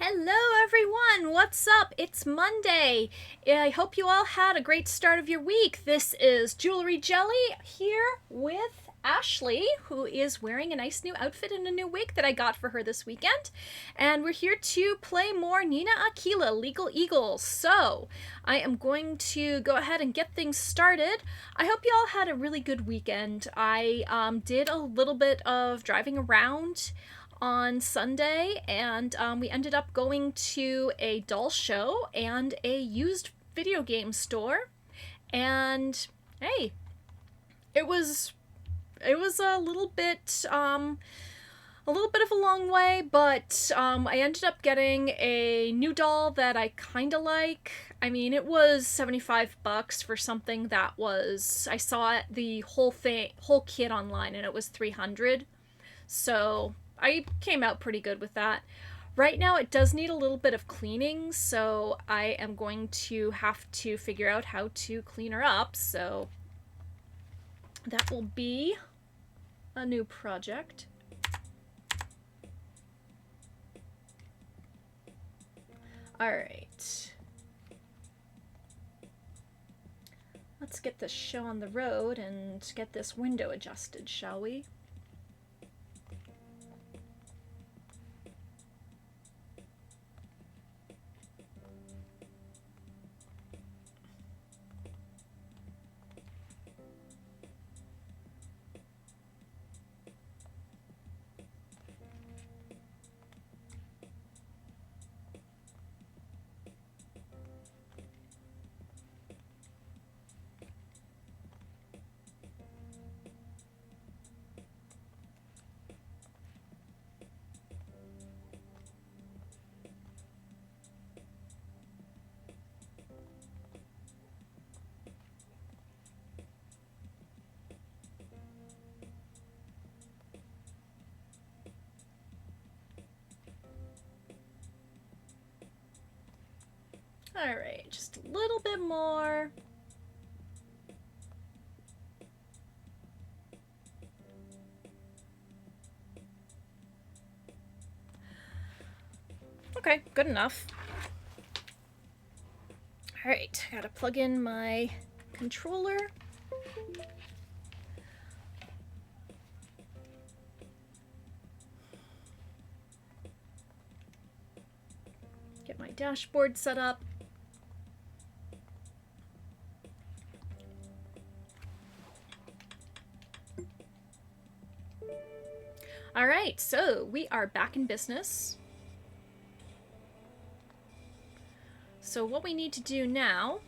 Hello, everyone. What's up? It's Monday. I hope you all had a great start of your week. This is Jewelry Jelly here with Ashley, who is wearing a nice new outfit and a new wig that I got for her this weekend. And we're here to play more Nina Aquila, Legal Eagles. So, I am going to go ahead and get things started. I hope you all had a really good weekend. I did a little bit of driving around on Sunday, and we ended up going to a doll show and a used video game store. And hey, it was a little bit of a long way, but I ended up getting a new doll that I kind of like. I mean, it was $75 for something that was, I saw the whole kit online, and it was 300. So I came out pretty good with that. Right now it does need a little bit of cleaning, so I am going to have to figure out how to clean her up, so that will be a new project. Alright. Let's get this show on the road and get this window adjusted, shall we? Alright, just a little bit more. Okay, good enough. Alright, gotta plug in my controller. Get my dashboard set up. Alright, so we are back in business. So what we need to do now...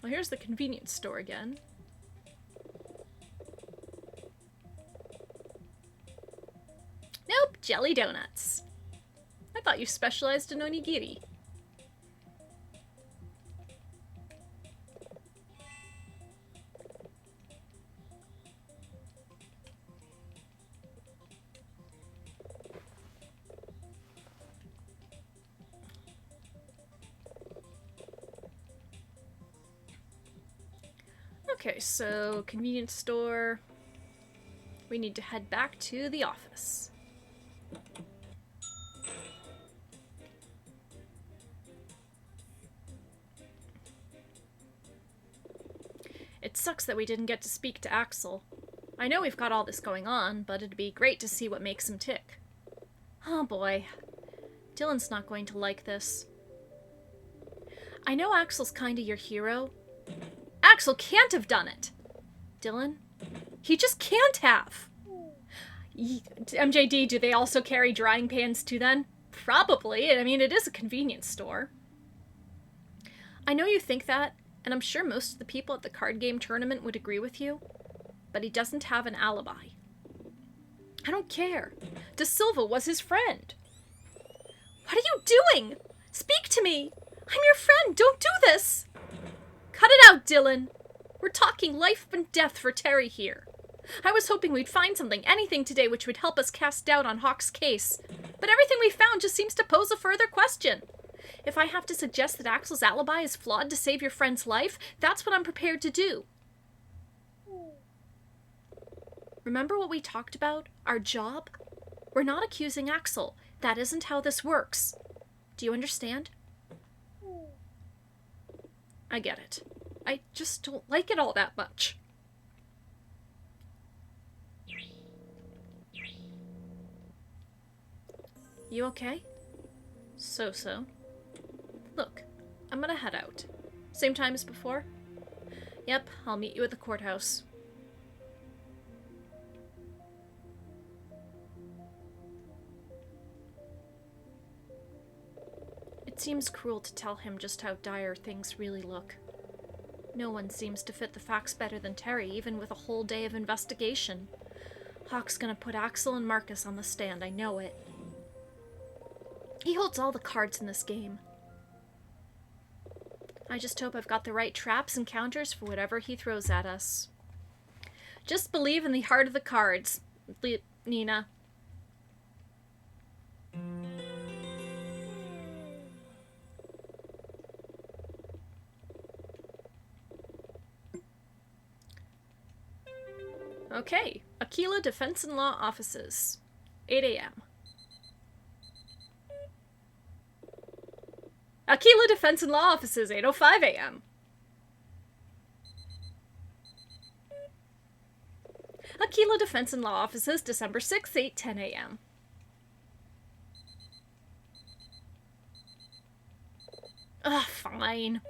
Well, here's the convenience store again. Nope, jelly donuts. I thought you specialized in onigiri. Okay, so convenience store. We need to head back to the office. It sucks that we didn't get to speak to Axel. I know we've got all this going on, but it'd be great to see what makes him tick. Oh boy. Dylan's not going to like this. I know Axel's kinda your hero. Axel can't have done it! Dylan? He just can't have! MJD, do they also carry drying pans too then? Probably. I mean, it is a convenience store. I know you think that, and I'm sure most of the people at the card game tournament would agree with you, but he doesn't have an alibi. I don't care. De Silva was his friend. What are you doing? Speak to me! I'm your friend! Don't do this! Cut it out, Dylan! We're talking life and death for Terry here. I was hoping we'd find something, anything today which would help us cast doubt on Hawk's case, but everything we found just seems to pose a further question. If I have to suggest that Axel's alibi is flawed to save your friend's life, that's what I'm prepared to do. Remember what we talked about? Our job? We're not accusing Axel. That isn't how this works. Do you understand? I get it. I just don't like it all that much. You okay? So. Look, I'm gonna head out. Same time as before? Yep, I'll meet you at the courthouse. It seems cruel to tell him just how dire things really look. No one seems to fit the facts better than Terry, even with a whole day of investigation. Hawk's gonna put Axel and Marcus on the stand, I know it. He holds all the cards in this game. I just hope I've got the right traps and counters for whatever he throws at us. Just believe in the heart of the cards, Nina. Okay, Aquila Defense and Law Offices, 8 a.m. Aquila Defense and Law Offices, 8:05 a.m. Aquila Defense and Law Offices, December 6th, 8:10 a.m. Ugh, fine.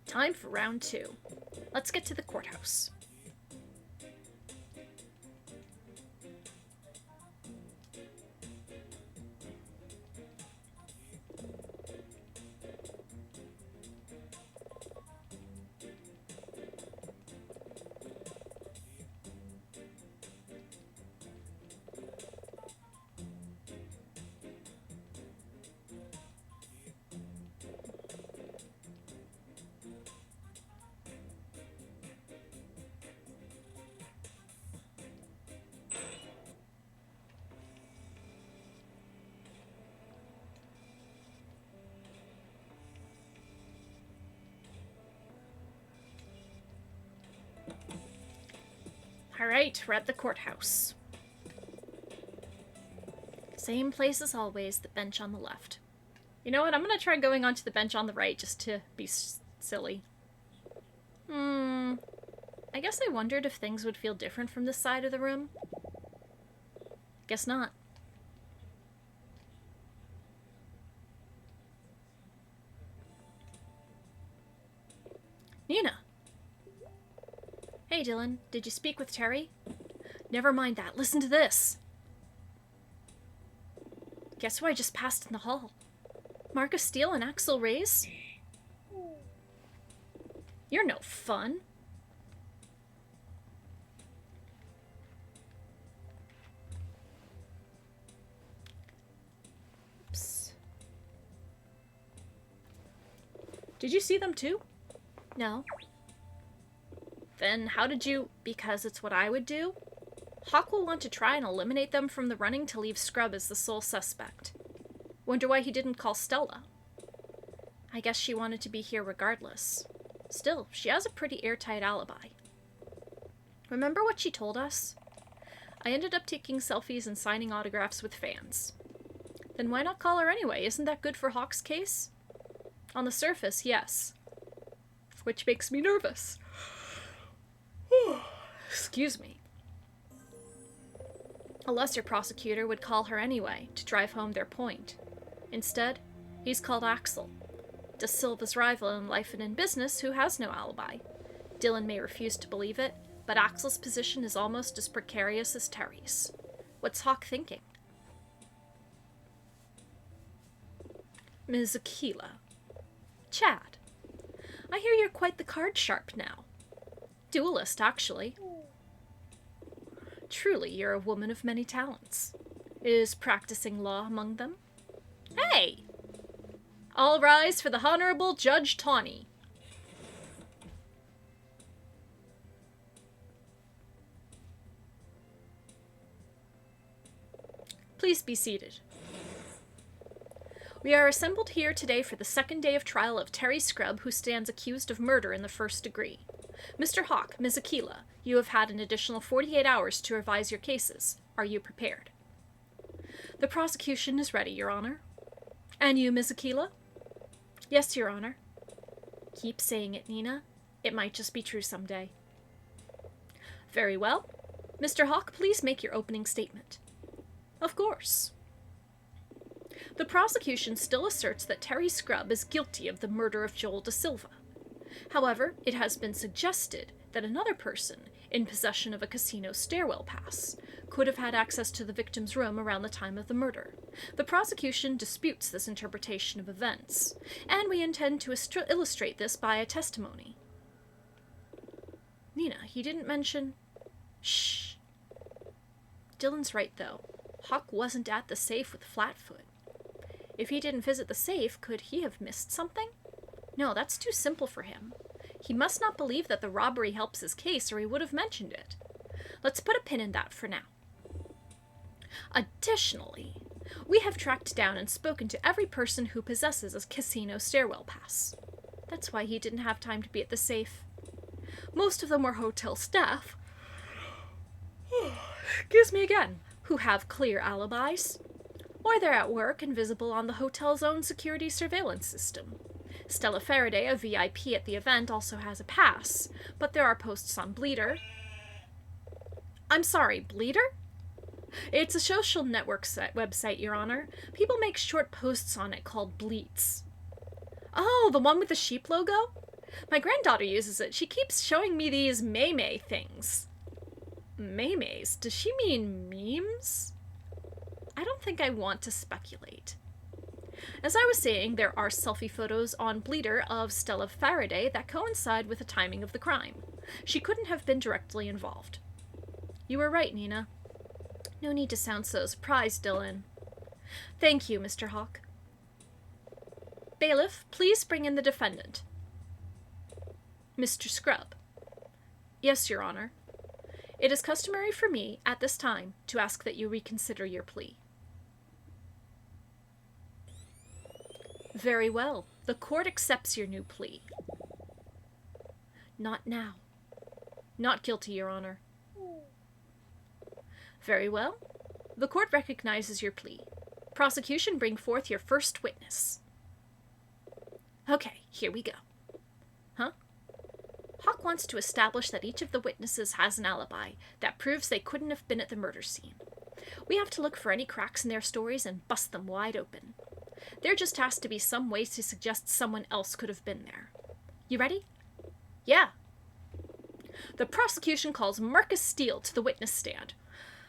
Time for round 2. Let's get to the courthouse. Alright, we're at the courthouse. Same place as always, the bench on the left. You know what, I'm gonna try going onto the bench on the right just to be silly. I guess I wondered if things would feel different from this side of the room. Guess not. Nina! Hey, Dylan, did you speak with Terry? Never mind that, listen to this! Guess who I just passed in the hall? Marcus Steele and Axel Reyes? You're no fun. Oops. Did you see them too? No. Then how did you... Because it's what I would do? Hawk will want to try and eliminate them from the running to leave Scrubb as the sole suspect. Wonder why he didn't call Stella. I guess she wanted to be here regardless. Still, she has a pretty airtight alibi. Remember what she told us? I ended up taking selfies and signing autographs with fans. Then why not call her anyway? Isn't that good for Hawk's case? On the surface, yes. Which makes me nervous. Excuse me. A lesser prosecutor would call her anyway, to drive home their point. Instead, he's called Axel, De Silva's rival in life and in business who has no alibi. Dylan may refuse to believe it, but Axel's position is almost as precarious as Terry's. What's Hawk thinking? Ms. Aquila. Chad. I hear you're quite the card sharp now. Duelist, actually. Truly, you're a woman of many talents. Is practicing law among them? Hey! All rise for the Honorable Judge Tawny. Please be seated. We are assembled here today for the second day of trial of Terry Scrubb, who stands accused of murder in the first degree. Mr. Hawk, Ms. Aquila, you have had an additional 48 hours to revise your cases. Are you prepared? The prosecution is ready, Your Honor. And you, Ms. Aquila? Yes, Your Honor. Keep saying it, Nina. It might just be true someday. Very well. Mr. Hawk, please make your opening statement. Of course. The prosecution still asserts that Terry Scrubb is guilty of the murder of Joel Da Silva. However, it has been suggested that another person, in possession of a casino stairwell pass, could have had access to the victim's room around the time of the murder. The prosecution disputes this interpretation of events, and we intend to illustrate this by a testimony. Nina, he didn't mention... Shh. Dylan's right, though. Hawk wasn't at the safe with Flatfoot. If he didn't visit the safe, could he have missed something? No, that's too simple for him. He must not believe that the robbery helps his case, or he would have mentioned it. Let's put a pin in that for now. Additionally, we have tracked down and spoken to every person who possesses a casino stairwell pass. That's why he didn't have time to be at the safe. Most of them were hotel staff. Excuse me again. Who have clear alibis. Or they're at work and visible on the hotel's own security surveillance system. Stella Faraday, a VIP at the event, also has a pass, but there are posts on Bleeder. I'm sorry, Bleeder? It's a social network website, Your Honor. People make short posts on it called bleats. Oh, the one with the sheep logo? My granddaughter uses it. She keeps showing me these May things. Maymays? Does she mean memes? I don't think I want to speculate. As I was saying, there are selfie photos on Bleeder of Stella Faraday that coincide with the timing of the crime. She couldn't have been directly involved. You were right, Nina. No need to sound so surprised, Dylan. Thank you, Mr. Hawk. Bailiff, please bring in the defendant. Mr. Scrubb. Yes, Your Honor. It is customary for me, at this time, to ask that you reconsider your plea. Very well. The court accepts your new plea. Not now. Not guilty, Your Honor. Very well. The court recognizes your plea. Prosecution, bring forth your first witness. Okay, here we go. Huh? Hawk wants to establish that each of the witnesses has an alibi that proves they couldn't have been at the murder scene. We have to look for any cracks in their stories and bust them wide open. There just has to be some way to suggest someone else could have been there. You ready? Yeah. The prosecution calls Marcus Steele to the witness stand.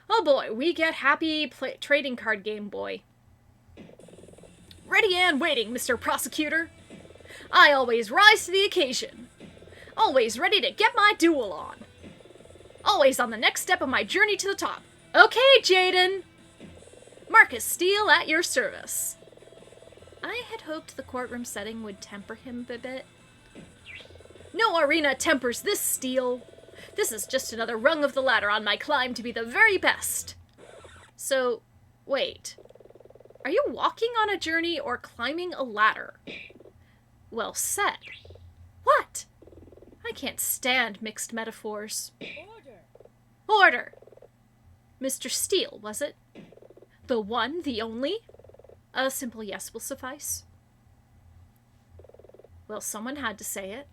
Oh boy, we get happy trading card game, boy. Ready and waiting, Mr. Prosecutor. I always rise to the occasion. Always ready to get my duel on. Always on the next step of my journey to the top. Okay, Jaden. Marcus Steele at your service. I had hoped the courtroom setting would temper him a bit. No arena tempers this, Steele. This is just another rung of the ladder on my climb to be the very best. So, wait. Are you walking on a journey or climbing a ladder? Well said. What? I can't stand mixed metaphors. Order! Order! Mr. Steele, was it? The one, the only? A simple yes will suffice. Well, someone had to say it.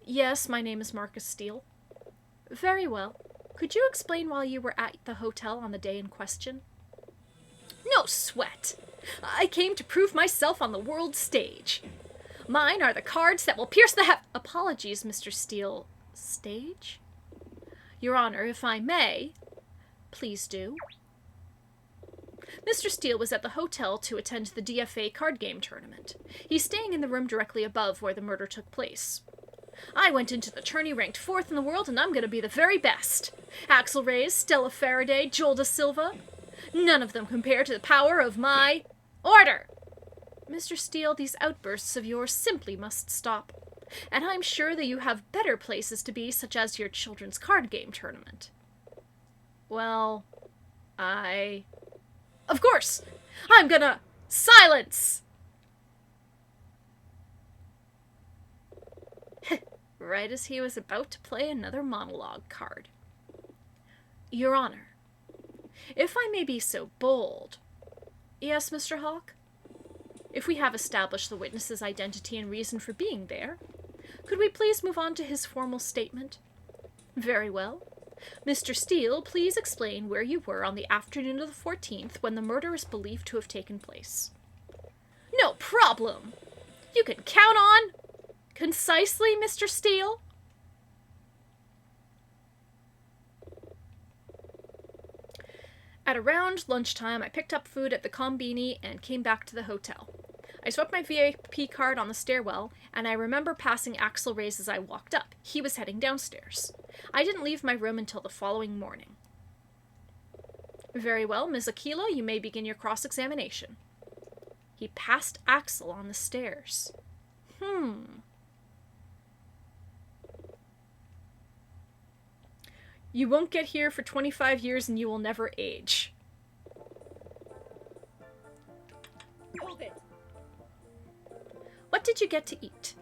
Yes, my name is Marcus Steele. Very well. Could you explain why you were at the hotel on the day in question? No sweat. I came to prove myself on the world stage. Mine are the cards that will pierce the Apologies, Mr. Steele. Stage? Your Honor, if I may... Please do. Mr. Steele was at the hotel to attend the DFA card game tournament. He's staying in the room directly above where the murder took place. I went into the tourney ranked 4th in the world, and I'm gonna be the very best. Axel Reyes, Stella Faraday, Joel Da Silva. None of them compare to the power of my... Order! Mr. Steele, these outbursts of yours simply must stop. And I'm sure that you have better places to be, such as your children's card game tournament. Well, Of course! I'm gonna... Silence! Right as he was about to play another monologue card. Your Honor, if I may be so bold... Yes, Mr. Hawke? If we have established the witness's identity and reason for being there, could we please move on to his formal statement? Very well. Mr. Steele, please explain where you were on the afternoon of the 14th when the murder is believed to have taken place. No problem. You can count on... Concisely, Mr. Steele? At around lunchtime, I picked up food at the Combini and came back to the hotel. I swept my VIP card on the stairwell, and I remember passing Axel Reyes as I walked up. He was heading downstairs. I didn't leave my room until the following morning. Very well, Ms. Aquila, you may begin your cross-examination. He passed Axel on the stairs. You won't get here for 25 years and you will never age. Hold it. What did you get to eat?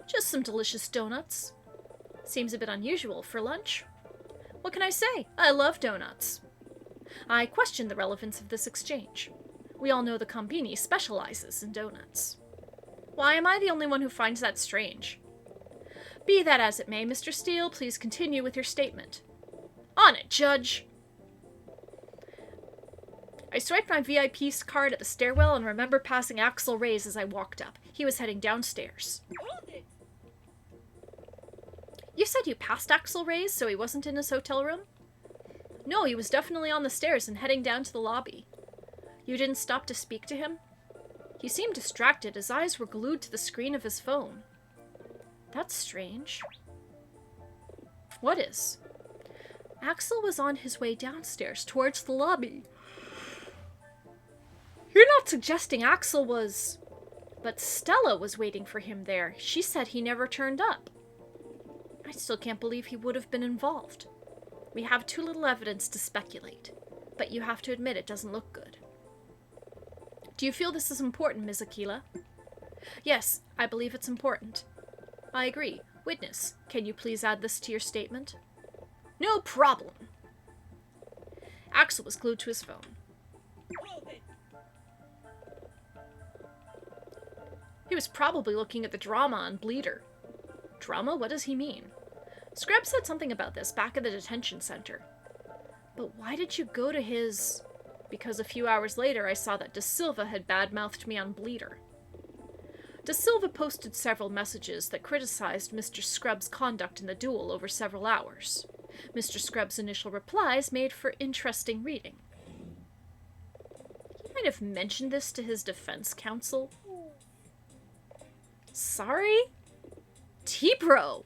Just some delicious donuts. Seems a bit unusual for lunch. What can I say? I love donuts. I question the relevance of this exchange. We all know the Combini specializes in donuts. Why am I the only one who finds that strange? Be that as it may, Mr. Steele, please continue with your statement. On it, Judge! I swiped my VIP card at the stairwell and remember passing Axel Reyes as I walked up. He was heading downstairs. Hold it. You said you passed Axel Reyes, so he wasn't in his hotel room? No, he was definitely on the stairs and heading down to the lobby. You didn't stop to speak to him? He seemed distracted. His eyes were glued to the screen of his phone. That's strange. What is? Axel was on his way downstairs towards the lobby. You're not suggesting Axel was... But Stella was waiting for him there. She said he never turned up. I still can't believe he would have been involved. We have too little evidence to speculate, but you have to admit it doesn't look good. Do you feel this is important, Ms. Aquila? Yes, I believe it's important. I agree. Witness, can you please add this to your statement? No problem. Axel was glued to his phone. He was probably looking at the drama on Bleeder. Drama? What does he mean? Scrubb said something about this back at the detention center. But why did you go to his... Because a few hours later I saw that De Silva had bad-mouthed me on Bleeder. De Silva posted several messages that criticized Mr. Scrubb's conduct in the duel over several hours. Mr. Scrubb's initial replies made for interesting reading. He might have mentioned this to his defense counsel. Sorry? T-Bro!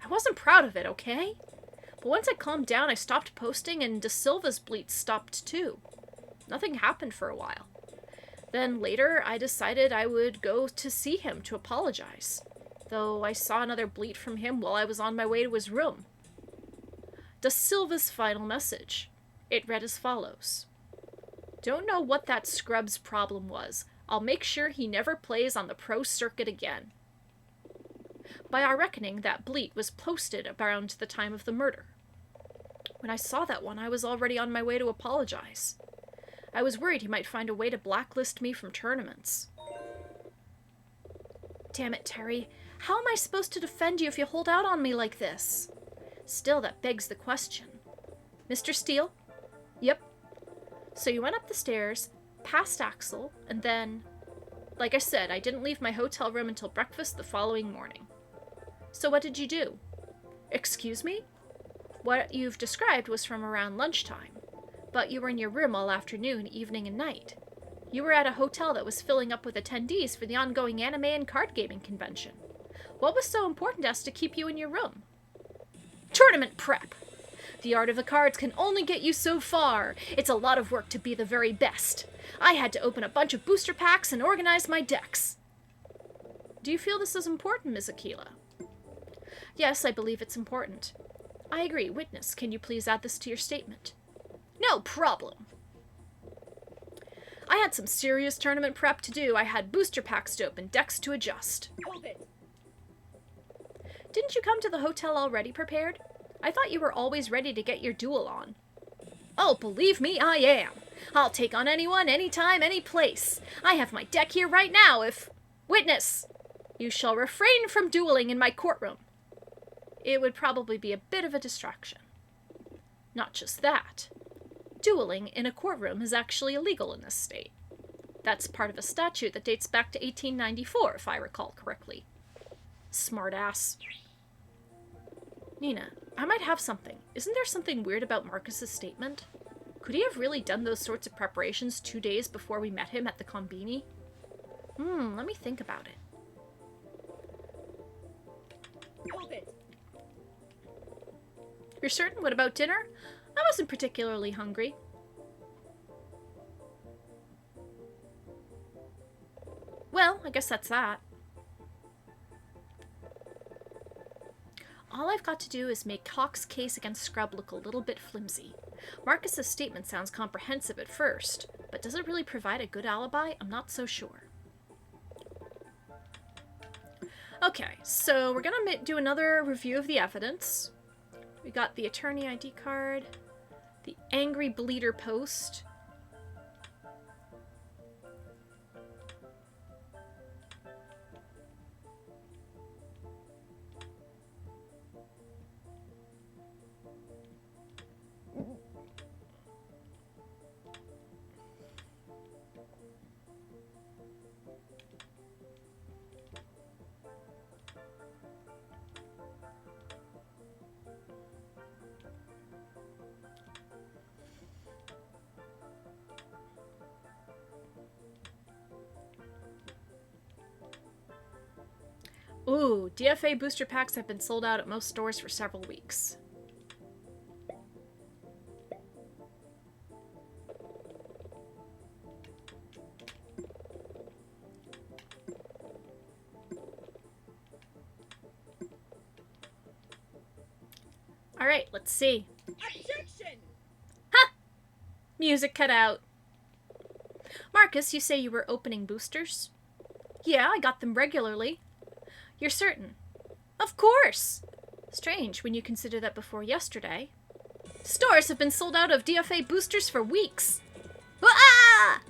I wasn't proud of it, okay? But once I calmed down, I stopped posting and De Silva's bleats stopped too. Nothing happened for a while. Then later, I decided I would go to see him to apologize, though I saw another bleat from him while I was on my way to his room. De Silva's final message. It read as follows. Don't know what that Scrubb's problem was. I'll make sure he never plays on the pro circuit again. By our reckoning, that bleat was posted around the time of the murder. When I saw that one, I was already on my way to apologize. I was worried he might find a way to blacklist me from tournaments. Damn it, Terry. How am I supposed to defend you if you hold out on me like this? Still, that begs the question. Mr. Steele? Yep. So you went up the stairs, past Axel, and then... Like I said, I didn't leave my hotel room until breakfast the following morning. So what did you do? Excuse me? What you've described was from around lunchtime, but you were in your room all afternoon, evening, and night. You were at a hotel that was filling up with attendees for the ongoing anime and card gaming convention. What was so important as to keep you in your room? Tournament prep! The art of the cards can only get you so far. It's a lot of work to be the very best. I had to open a bunch of booster packs and organize my decks. Do you feel this is important, Ms. Aquila? Yes, I believe it's important. I agree. Witness, can you please add this to your statement? No problem. I had some serious tournament prep to do. I had booster packs to open, decks to adjust. Hold it. Didn't you come to the hotel already prepared? I thought you were always ready to get your duel on. Oh, believe me, I am. I'll take on anyone, anytime, any place. I have my deck here right now if... Witness! You shall refrain from dueling in my courtroom. It would probably be a bit of a distraction. Not just that. Dueling in a courtroom is actually illegal in this state. That's part of a statute that dates back to 1894, if I recall correctly. Smartass. Nina, I might have something. Isn't there something weird about Marcus's statement? Could he have really done those sorts of preparations 2 days before we met him at the Konbini? Let me think about it. Hold it. You're certain? What about dinner? I wasn't particularly hungry. Well, I guess that's that. All I've got to do is make Hawk's case against Scrubb look a little bit flimsy. Marcus's statement sounds comprehensive at first, but does it really provide a good alibi? I'm not so sure. Okay, so we're gonna do another review of the evidence. We got the attorney ID card, the angry bleeder post. Ooh, DFA booster packs have been sold out at most stores for several weeks. Alright, let's see. Objection! Ha! Music cut out. Marcus, you say you were opening boosters? Yeah, I got them regularly. You're certain? Of course! Strange when you consider that before yesterday. Stores have been sold out of DFA boosters for weeks. Ah!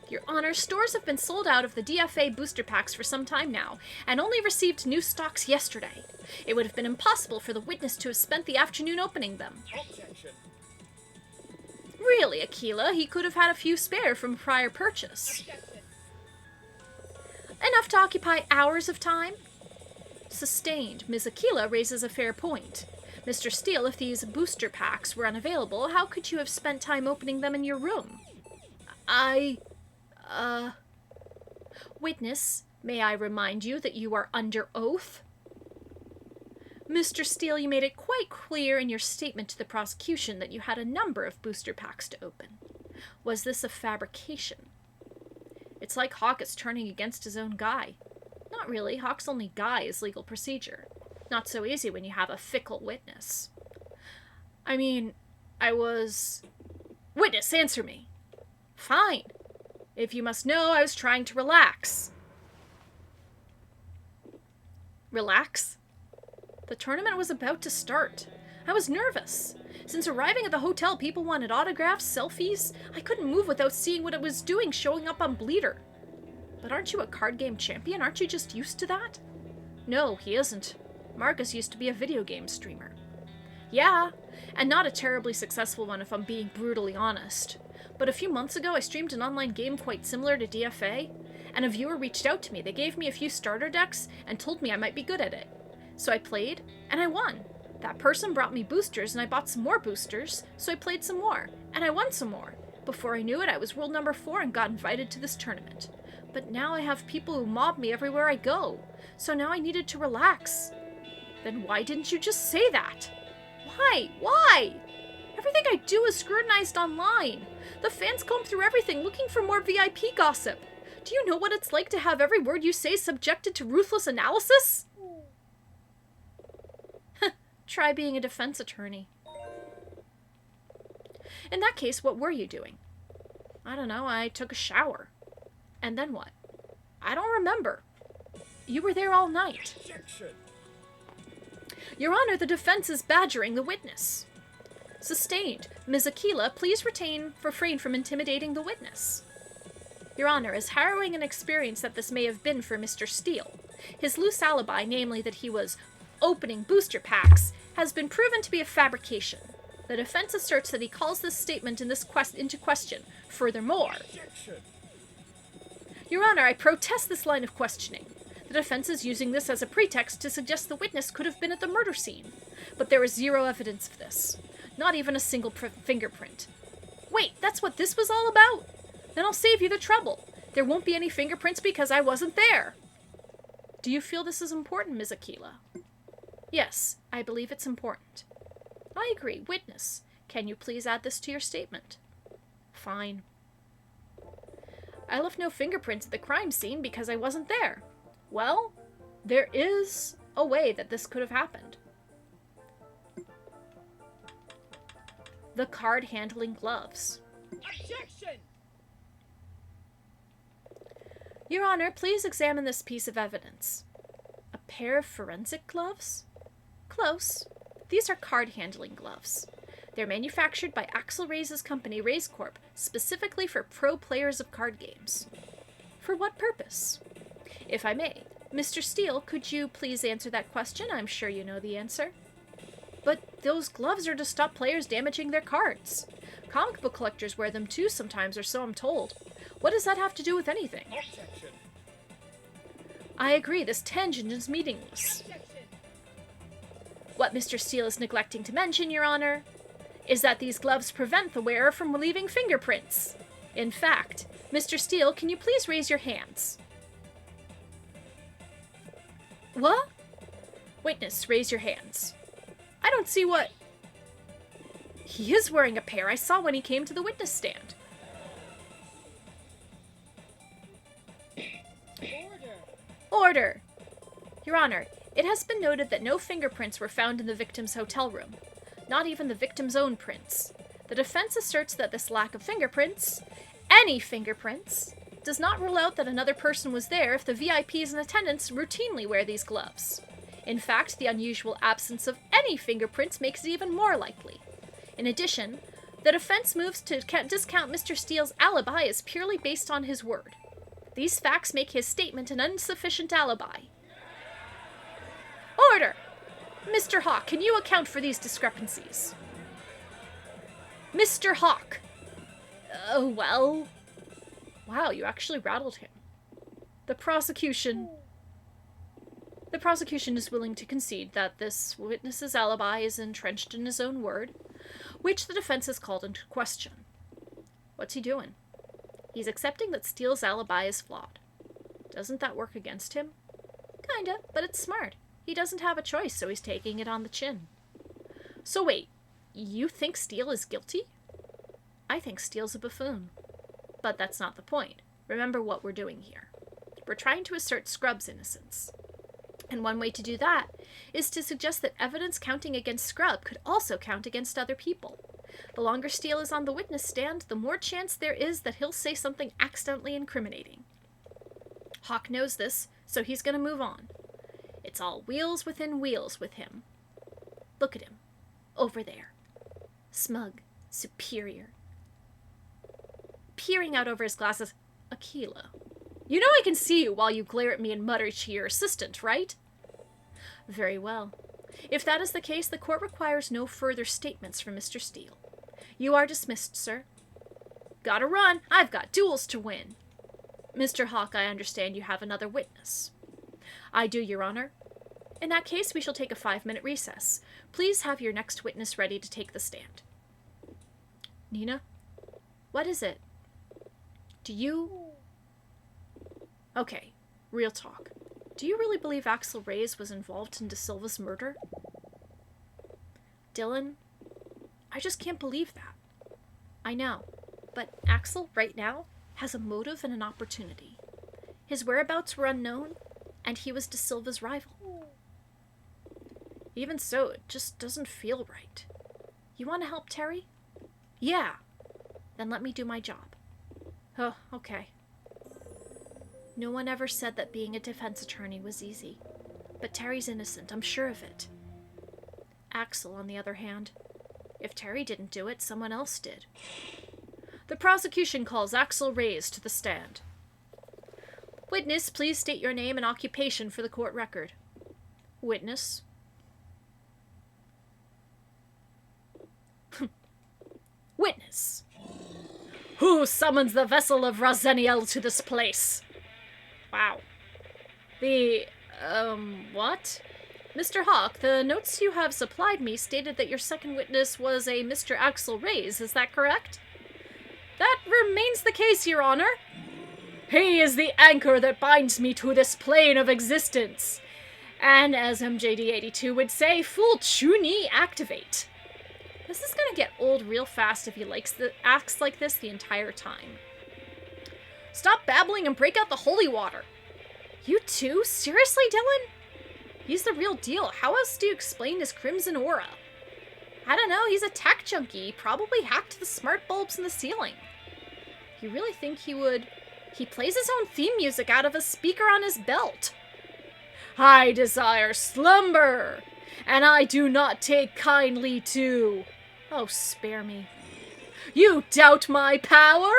Your Honor, stores have been sold out of the DFA booster packs for some time now, and only received new stocks yesterday. It would have been impossible for the witness to have spent the afternoon opening them. Objection! Really, Aquila, he could have had a few spare from prior purchase. Objection! Enough to occupy hours of time? Sustained. Ms. Aquila raises a fair point. Mr. Steele, if these booster packs were unavailable, how could you have spent time opening them in your room? Witness, may I remind you that you are under oath? Mr. Steele, you made it quite clear in your statement to the prosecution that you had a number of booster packs to open. Was this a fabrication? It's like Hawk is turning against his own guy. Not really. Hawk's only guy is legal procedure. Not so easy when you have a fickle witness. I mean, Witness, answer me. Fine. If you must know, I was trying to relax. Relax? The tournament was about to start. I was nervous. Since arriving at the hotel, people wanted autographs, selfies. I couldn't move without seeing what it was doing showing up on Bleeder. But aren't you a card game champion? Aren't you just used to that? No, he isn't. Marcus used to be a video game streamer. Yeah, and not a terribly successful one if I'm being brutally honest. But a few months ago, I streamed an online game quite similar to DFA, and a viewer reached out to me. They gave me a few starter decks and told me I might be good at it. So I played, and I won. That person brought me boosters, and I bought some more boosters, so I played some more, and I won some more. Before I knew it, I was world number 4 and got invited to this tournament. But now I have people who mob me everywhere I go, so now I needed to relax. Then why didn't you just say that? Why? Why? Everything I do is scrutinized online. The fans comb through everything looking for more VIP gossip. Do you know what it's like to have every word you say subjected to ruthless analysis? Try being a defense attorney. In that case, what were you doing? I don't know, I took a shower. And then what? I don't remember. You were there all night. Objection! Your Honor, the defense is badgering the witness. Sustained. Ms. Aquila, please refrain from intimidating the witness. Your Honor, as harrowing an experience that this may have been for Mr. Steele, his loose alibi, namely that he was opening booster packs, has been proven to be a fabrication. The defense asserts that he calls this statement into question. Furthermore, Objection! Your Honor, I protest this line of questioning. The defense is using this as a pretext to suggest the witness could have been at the murder scene. But there is zero evidence of this. Not even a single fingerprint. Wait, that's what this was all about? Then I'll save you the trouble. There won't be any fingerprints because I wasn't there. Do you feel this is important, Ms. Aquila? Yes, I believe it's important. I agree. Witness, can you please add this to your statement? Fine. I left no fingerprints at the crime scene because I wasn't there. Well, there is a way that this could have happened. The card-handling gloves. Objection! Your Honor, please examine this piece of evidence. A pair of forensic gloves? Close. These are card-handling gloves. They're manufactured by Axel Reyes' company, Reyes Corp., specifically for pro players of card games. For what purpose? If I may, Mr. Steele, could you please answer that question? I'm sure you know the answer. But those gloves are to stop players damaging their cards. Comic book collectors wear them too sometimes, or so I'm told. What does that have to do with anything? Objection! I agree, this tangent is meaningless. Objection! What Mr. Steele is neglecting to mention, Your Honor, is that these gloves prevent the wearer from leaving fingerprints. In fact, Mr. Steele, can you please raise your hands? What? Witness, raise your hands. I don't see what... He is wearing a pair I saw when he came to the witness stand. Order! Order! Your Honor, it has been noted that no fingerprints were found in the victim's hotel room. Not even the victim's own prints. The defense asserts that this lack of fingerprints, any fingerprints, does not rule out that another person was there if the VIPs in attendance routinely wear these gloves. In fact, the unusual absence of any fingerprints makes it even more likely. In addition, the defense moves to discount Mr. Steele's alibi as purely based on his word. These facts make his statement an insufficient alibi. Order! Mr. Hawk, can you account for these discrepancies? Mr. Hawk! Well... Wow, you actually rattled him. The prosecution is willing to concede that this witness's alibi is entrenched in his own word, which the defense has called into question. What's he doing? He's accepting that Steele's alibi is flawed. Doesn't that work against him? Kinda, but it's smart. He doesn't have a choice, so he's taking it on the chin. So wait, you think Steele is guilty? I think Steele's a buffoon. But that's not the point. Remember what we're doing here. We're trying to assert Scrubb's innocence. And one way to do that is to suggest that evidence counting against Scrubb could also count against other people. The longer Steele is on the witness stand, the more chance there is that he'll say something accidentally incriminating. Hawk knows this, so he's going to move on. It's all wheels within wheels with him. Look at him. Over there. Smug. Superior. Peering out over his glasses. Aquila. You know I can see you while you glare at me and mutter to your assistant, right? Very well. If that is the case, the court requires no further statements from Mr. Steele. You are dismissed, sir. Gotta run. I've got duels to win. Mr. Hawk, I understand you have another witness. I do, Your Honor. In that case, we shall take a 5-minute recess. Please have your next witness ready to take the stand. Nina? What is it? Do you... Okay, real talk. Do you really believe Axel Reyes was involved in De Silva's murder? Dylan? I just can't believe that. I know, but Axel, right now, has a motive and an opportunity. His whereabouts were unknown, and he was De Silva's rival. Even so, it just doesn't feel right. You want to help Terry? Yeah. Then let me do my job. Oh, okay. No one ever said that being a defense attorney was easy. But Terry's innocent, I'm sure of it. Axel, on the other hand, if Terry didn't do it, someone else did. The prosecution calls Axel Reyes to the stand. Witness, please state your name and occupation for the court record. Witness. Witness. Who summons the vessel of Razeniel to this place? Wow. What? Mr. Hawk, the notes you have supplied me stated that your second witness was a Mr. Axel Reyes, is that correct? That remains the case, Your Honor. He is the anchor that binds me to this plane of existence. And as MJD82 would say, full Chuni activate. This is gonna get old real fast if he acts like this the entire time. Stop babbling and break out the holy water. You too? Seriously, Dylan? He's the real deal. How else do you explain his crimson aura? I don't know, he's a tech junkie. He probably hacked the smart bulbs in the ceiling. You really think he would? He plays his own theme music out of a speaker on his belt. I desire slumber, and I do not take kindly to... Oh, spare me. You doubt my power?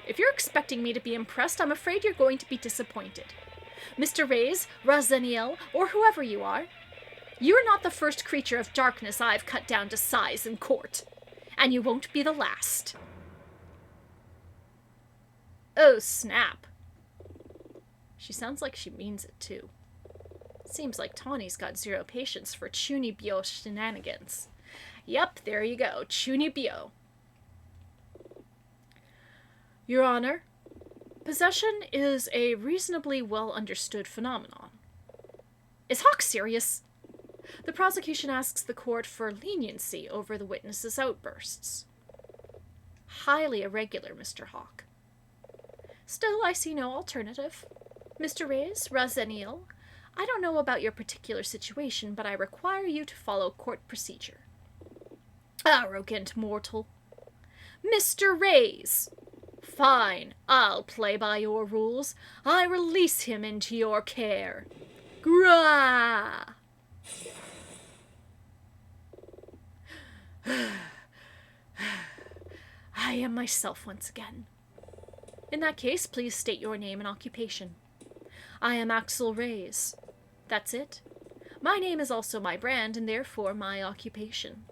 If you're expecting me to be impressed, I'm afraid you're going to be disappointed. Mr. Reyes, Razeniel, or whoever you are, you're not the first creature of darkness I've cut down to size in court. And you won't be the last. Oh, snap. She sounds like she means it, too. Seems like Tawny's got zero patience for Chunibyo shenanigans. Yep, there you go, Chunibyo. Your Honor, possession is a reasonably well-understood phenomenon. Is Hawk serious? The prosecution asks the court for leniency over the witness's outbursts. Highly irregular, Mr. Hawk. Still, I see no alternative. Mr. Reyes, Razeniel, I don't know about your particular situation, but I require you to follow court procedure. Arrogant mortal. Mr. Reyes! Fine, I'll play by your rules. I release him into your care. Grah! I am myself once again. In that case, please state your name and occupation. I am Axel Reyes. That's it. My name is also my brand, and therefore my occupation.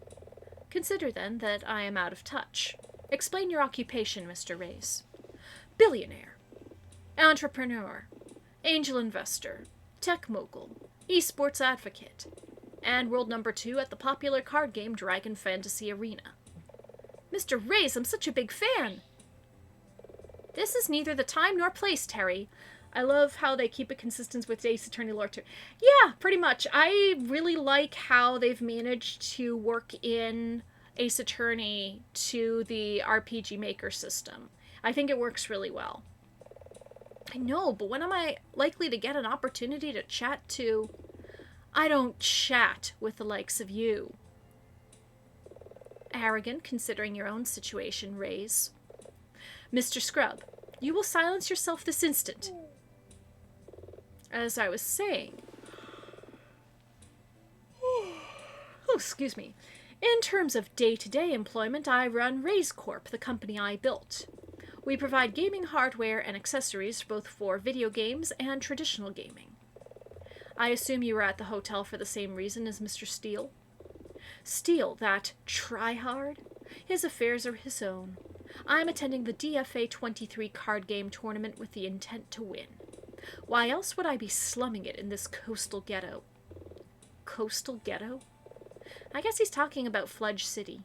Consider, then, that I am out of touch. Explain your occupation, Mr. Reyes. Billionaire. Entrepreneur. Angel investor. Tech mogul. Esports advocate. And world number 2 at the popular card game Dragon Fantasy Arena. Mr. Reyes, I'm such a big fan! This is neither the time nor place, Terry. I love how they keep it consistent with Ace Attorney lore too. Yeah, pretty much. I really like how they've managed to work in Ace Attorney to the RPG Maker system. I think it works really well. I know, but when am I likely to get an opportunity to chat to... I don't chat with the likes of you. Arrogant, considering your own situation, Reyes. Mr. Scrubb, you will silence yourself this instant. As I was saying... Oh, excuse me. In terms of day-to-day employment, I run Reyes Corp, the company I built. We provide gaming hardware and accessories both for video games and traditional gaming. I assume you were at the hotel for the same reason as Mr. Steele? Steele, that tryhard? His affairs are his own. I'm attending the DFA 23 card game tournament with the intent to win. Why else would I be slumming it in this coastal ghetto? Coastal ghetto? I guess he's talking about Fludge City.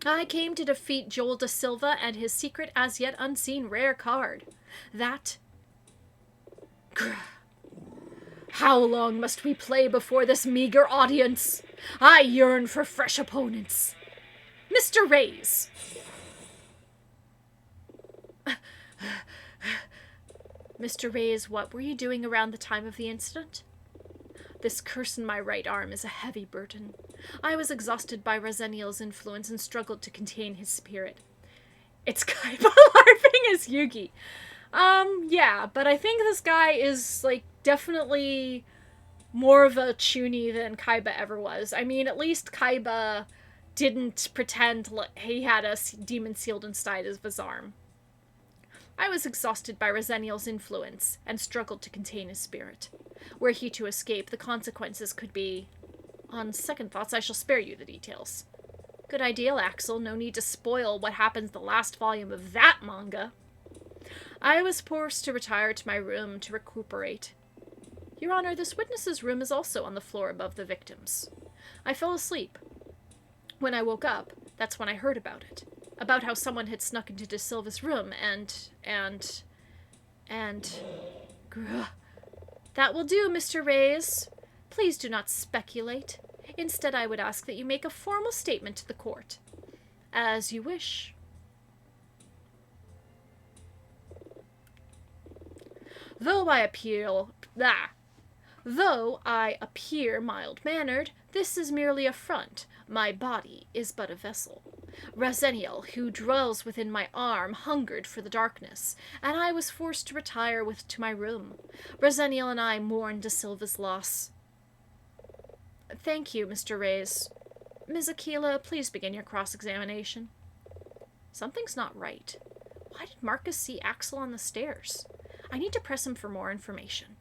I came to defeat Joel Da Silva and his secret as yet unseen rare card. That... Grr. How long must we play before this meager audience? I yearn for fresh opponents. Mr. Reyes! Mr. Reyes, what were you doing around the time of the incident? This curse in my right arm is a heavy burden. I was exhausted by Razeniel's influence and struggled to contain his spirit. It's Kaiba LARPing as Yugi. Yeah, but I think this guy is, like, definitely more of a chuny than Kaiba ever was. I mean, at least Kaiba didn't pretend like he had a demon sealed inside his arm. I was exhausted by Resenial's influence and struggled to contain his spirit. Were he to escape, the consequences could be... On second thoughts, I shall spare you the details. Good idea, Axel. No need to spoil what happens the last volume of that manga. I was forced to retire to my room to recuperate. Your Honor, this witness's room is also on the floor above the victim's. I fell asleep. When I woke up, that's when I heard about it. About how someone had snuck into De Silva's room and... Grr. That will do, Mr. Reyes. Please do not speculate. Instead, I would ask that you make a formal statement to the court. As you wish. Though I appear mild-mannered, this is merely a front. My body is but a vessel. Razeniel, who dwells within my arm, hungered for the darkness, and I was forced to retire to my room. Razeniel and I mourned De Silva's loss. Thank you, Mr. Reyes. Ms. Aquila, please begin your cross-examination. Something's not right. Why did Marcus see Axel on the stairs? I need to press him for more information.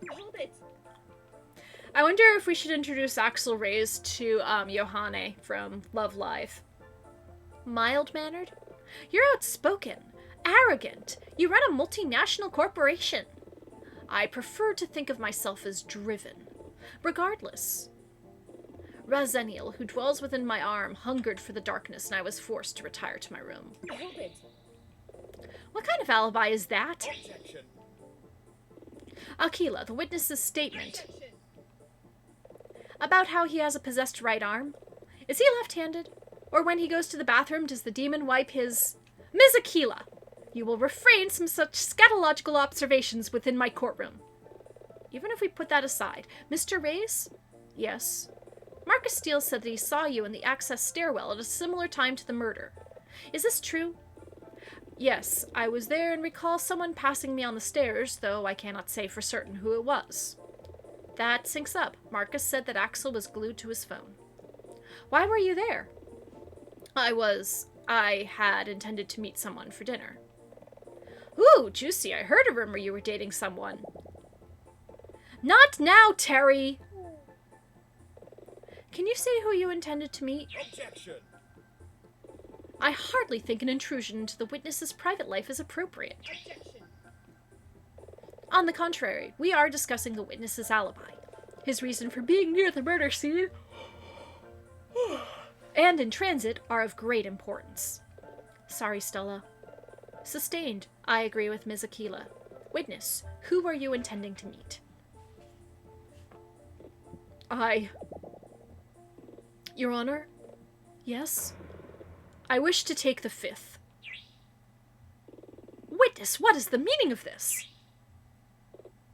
Hold it! I wonder if we should introduce Axel Reyes to Johanne from Love Live. Mild-mannered? You're outspoken, arrogant. You run a multinational corporation. I prefer to think of myself as driven. Regardless. Razeniel, who dwells within my arm, hungered for the darkness, and I was forced to retire to my room. Hold it! What kind of alibi is that? Objection! Aquila, the witness's statement Objection! about how he has a possessed right arm. Is he left-handed? Or when he goes to the bathroom, does the demon wipe his... Ms. Aquila, you will refrain from such scatological observations within my courtroom. Even if we put that aside, Mr. Reyes? Yes. Marcus Steele said that he saw you in the access stairwell at a similar time to the murder. Is this true? Yes, I was there and recall someone passing me on the stairs, though I cannot say for certain who it was. That syncs up. Marcus said that Axel was glued to his phone. Why were you there? I had intended to meet someone for dinner. Ooh, juicy. I heard a rumor you were dating someone. Not now, Terry! Can you say who you intended to meet? Objection! I hardly think an intrusion into the witness's private life is appropriate. Objection! On the contrary, we are discussing the witness's alibi, his reason for being near the murder scene, and in transit are of great importance. Sorry, Stella. Sustained. I agree with Ms. Aquila. Witness, who are you intending to meet? Your Honor? Yes? I wish to take the fifth. Witness, what is the meaning of this?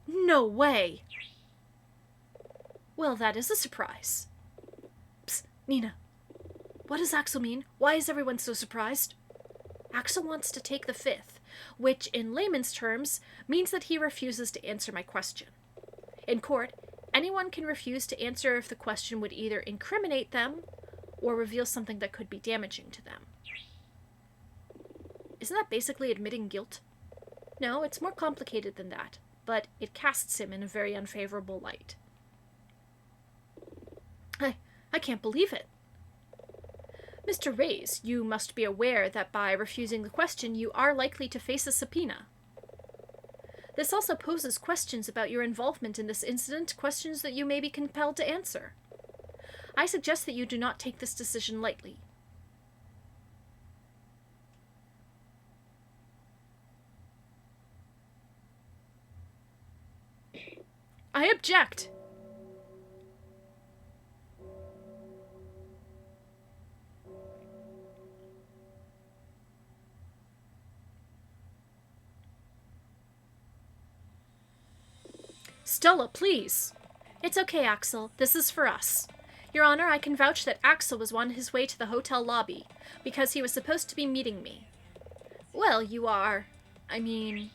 No way. Well, that is a surprise. Psst, Nina. What does Axel mean? Why is everyone so surprised? Axel wants to take the fifth, which, in layman's terms, means that he refuses to answer my question. In court, anyone can refuse to answer if the question would either incriminate them or reveal something that could be damaging to them. Isn't that basically admitting guilt? No, it's more complicated than that, but it casts him in a very unfavorable light. I can't believe it. Mr. Reyes, you must be aware that by refusing the question, you are likely to face a subpoena. This also poses questions about your involvement in this incident, questions that you may be compelled to answer. I suggest that you do not take this decision lightly. I object! Stella, please! It's okay, Axel. This is for us. Your Honor, I can vouch that Axel was on his way to the hotel lobby, because he was supposed to be meeting me. Well, you are... I mean...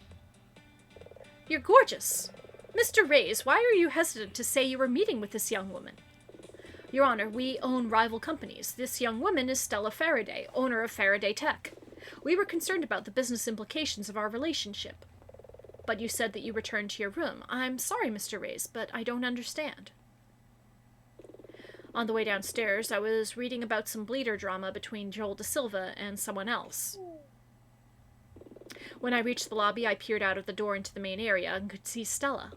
You're gorgeous. Mr. Reyes, why are you hesitant to say you were meeting with this young woman? Your Honor, we own rival companies. This young woman is Stella Faraday, owner of Faraday Tech. We were concerned about the business implications of our relationship. But you said that you returned to your room. I'm sorry, Mr. Reyes, but I don't understand. On the way downstairs, I was reading about some bleeder drama between Joel Da Silva and someone else. When I reached the lobby, I peered out of the door into the main area and could see Stella.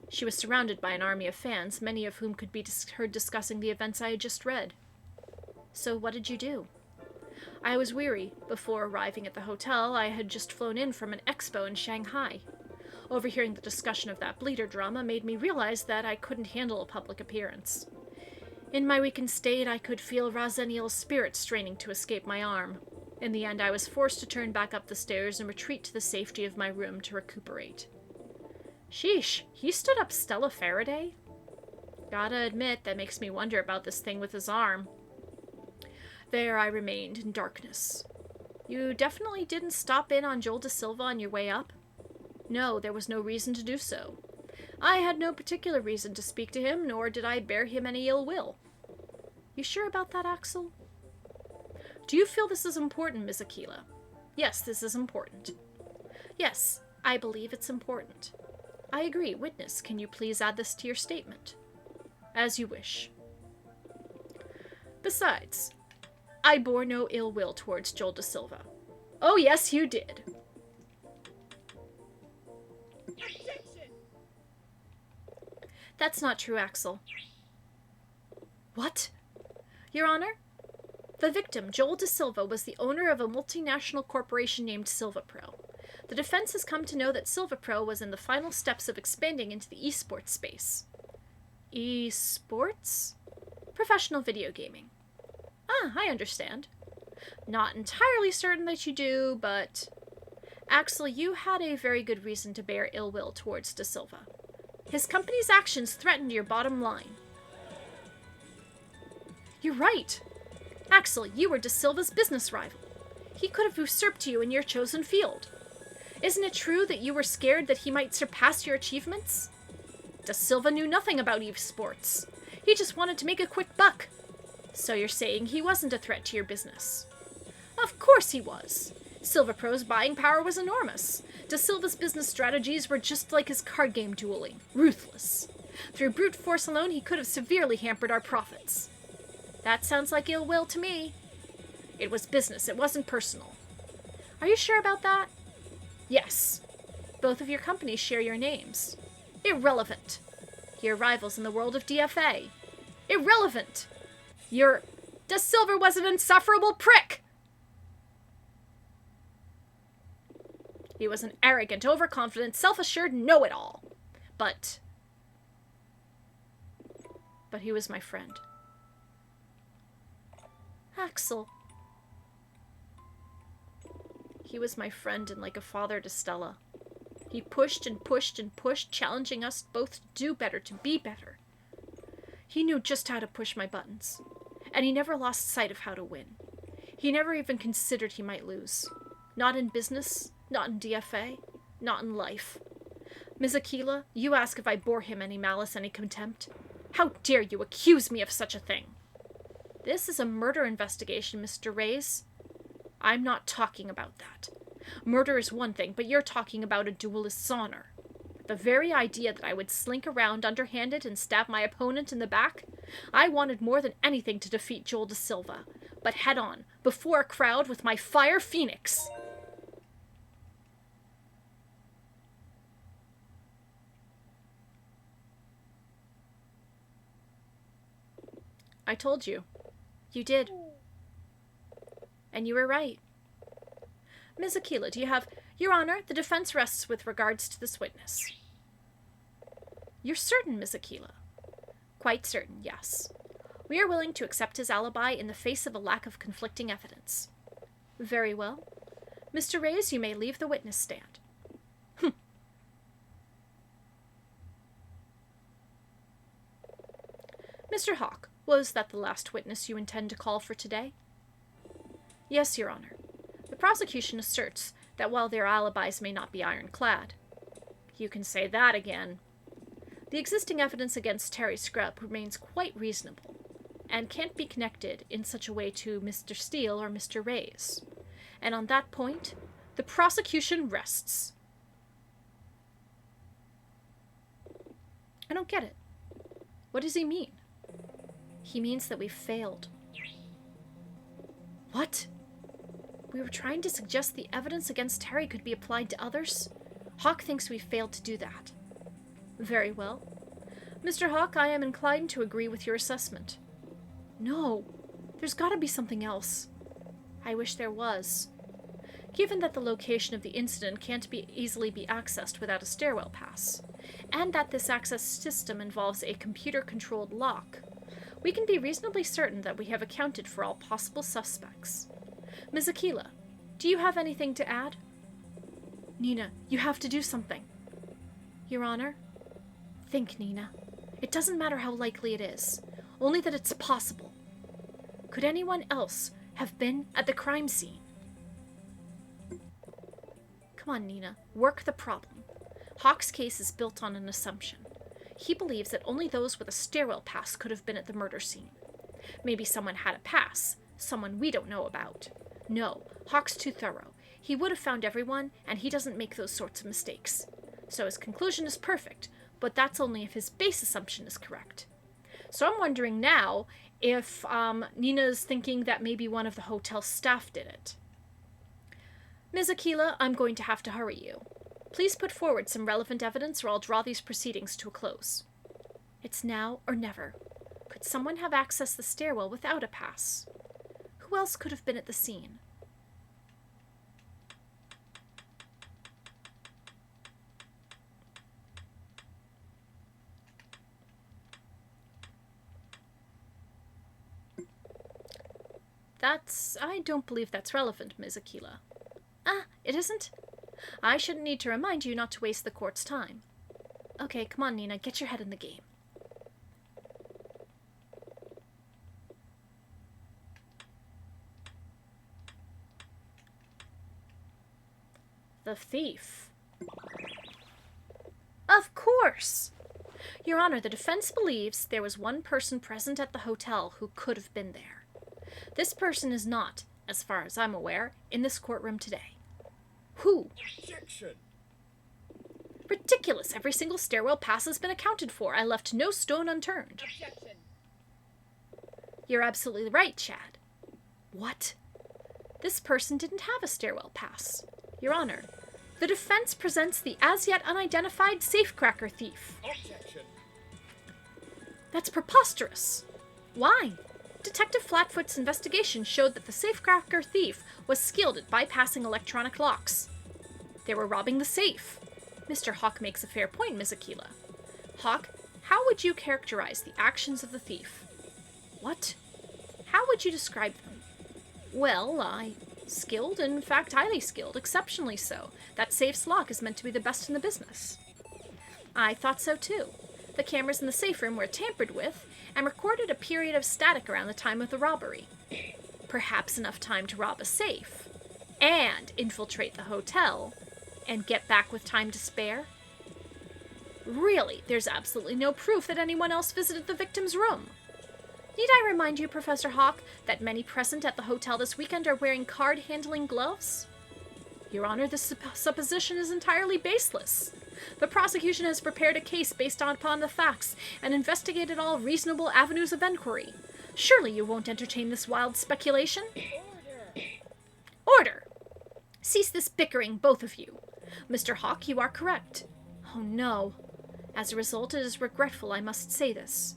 She was surrounded by an army of fans, many of whom could be heard discussing the events I had just read. So what did you do? I was weary. Before arriving at the hotel, I had just flown in from an expo in Shanghai. Overhearing the discussion of that bleeder drama made me realize that I couldn't handle a public appearance. In my weakened state, I could feel Razeniel's spirit straining to escape my arm. In the end, I was forced to turn back up the stairs and retreat to the safety of my room to recuperate. Sheesh, he stood up Stella Faraday? Gotta admit, that makes me wonder about this thing with his arm. There I remained in darkness. You definitely didn't stop in on Joel Da Silva on your way up? No, there was no reason to do so. I had no particular reason to speak to him, nor did I bear him any ill will. You sure about that, Axel? Do you feel this is important, Ms. Aquila? Yes, this is important. Yes, I believe it's important. I agree. Witness, can you please add this to your statement? As you wish. Besides, I bore no ill will towards Joel Da Silva. Oh, yes, you did. That's not true, Axel. What? Your Honor? The victim, Joel Da Silva, was the owner of a multinational corporation named SilvaPro. The defense has come to know that SilvaPro was in the final steps of expanding into the esports space. Esports? Professional video gaming. Ah, I understand. Not entirely certain that you do, but... Axel, you had a very good reason to bear ill will towards Da Silva. His company's actions threatened your bottom line. You're right. Axel, you were Da Silva's business rival. He could have usurped you in your chosen field. Isn't it true that you were scared that he might surpass your achievements? Da Silva knew nothing about esports. He just wanted to make a quick buck. So you're saying he wasn't a threat to your business? Of course he was. SilvaPro's buying power was enormous. Da Silva's business strategies were just like his card game dueling, ruthless. Through brute force alone, he could have severely hampered our profits. That sounds like ill will to me. It was business, it wasn't personal. Are you sure about that? Yes. Both of your companies share your names. Irrelevant. You're rivals in the world of DFA. Irrelevant. Da Silva was an insufferable prick! He was an arrogant, overconfident, self-assured know-it-all. But he was my friend. Axel. He was my friend and like a father to Stella. He pushed and pushed and pushed, challenging us both to do better, to be better. He knew just how to push my buttons, and he never lost sight of how to win. He never even considered he might lose. Not in business, not in DFA, not in life. Ms. Aquila, you ask if I bore him any malice, any contempt? How dare you accuse me of such a thing? This is a murder investigation, Mr. Reyes. I'm not talking about that. Murder is one thing, but you're talking about a duelist's honor. The very idea that I would slink around underhanded and stab my opponent in the back? I wanted more than anything to defeat Joel Da Silva, but head on, before a crowd with my Fire Phoenix. I told you. You did. And you were right. Ms. Aquila, do you have... Your Honor, the defense rests with regards to this witness. You're certain, Ms. Aquila? Quite certain, yes. We are willing to accept his alibi in the face of a lack of conflicting evidence. Very well. Mr. Reyes, you may leave the witness stand. Mr. Hawk, was that the last witness you intend to call for today? Yes, Your Honor. The prosecution asserts that while their alibis may not be ironclad— You can say that again. The existing evidence against Terry Scrubb remains quite reasonable, and can't be connected in such a way to Mr. Steele or Mr. Reyes. And on that point, the prosecution rests. I don't get it. What does he mean? He means that we've failed. What? We were trying to suggest the evidence against Terry could be applied to others? Hawk thinks we failed to do that. Very well. Mr. Hawk, I am inclined to agree with your assessment. No, there's got to be something else. I wish there was. Given that the location of the incident can't easily be accessed without a stairwell pass, and that this access system involves a computer-controlled lock, we can be reasonably certain that we have accounted for all possible suspects. Ms. Aquila, do you have anything to add? Nina, you have to do something. Your Honor? Think, Nina. It doesn't matter how likely it is, only that it's possible. Could anyone else have been at the crime scene? Come on, Nina. Work the problem. Hawk's case is built on an assumption. He believes that only those with a stairwell pass could have been at the murder scene. Maybe someone had a pass, someone we don't know about. No, Hawk's too thorough. He would have found everyone, and he doesn't make those sorts of mistakes. So his conclusion is perfect, but that's only if his base assumption is correct. So I'm wondering now if Nina's thinking that maybe one of the hotel staff did it. Ms. Aquila, I'm going to have to hurry you. Please put forward some relevant evidence or I'll draw these proceedings to a close. It's now or never. Could someone have accessed the stairwell without a pass? Who else could have been at the scene? I don't believe that's relevant, Ms. Aquila. Ah, it isn't? I shouldn't need to remind you not to waste the court's time. Okay, come on, Nina, get your head in the game. The thief. Of course! Your Honor, the defense believes there was one person present at the hotel who could have been there. This person is not, as far as I'm aware, in this courtroom today. Who? Objection! Ridiculous! Every single stairwell pass has been accounted for. I left no stone unturned. Objection. You're absolutely right, Chad. What? This person didn't have a stairwell pass. Your Honor, the defense presents the as-yet unidentified safecracker thief. Objection! That's preposterous. Why? Detective Flatfoot's investigation showed that the safecracker thief was skilled at bypassing electronic locks. They were robbing the safe. Mr. Hawk makes a fair point, Ms. Aquila. Hawk, how would you characterize the actions of the thief? What? How would you describe them? Well, skilled, in fact highly skilled, exceptionally so. That safe's lock is meant to be the best in the business. I thought so too. The cameras in the safe room were tampered with and recorded a period of static around the time of the robbery. Perhaps enough time to rob a safe, and infiltrate the hotel, and get back with time to spare? Really, there's absolutely no proof that anyone else visited the victim's room. Need I remind you, Professor Hawk, that many present at the hotel this weekend are wearing card-handling gloves? Your Honor, this supposition is entirely baseless. The prosecution has prepared a case based upon the facts and investigated all reasonable avenues of inquiry. Surely you won't entertain this wild speculation? Order. Order! Cease this bickering, both of you. Mr. Hawk, you are correct. Oh no. As a result, it is regretful I must say this.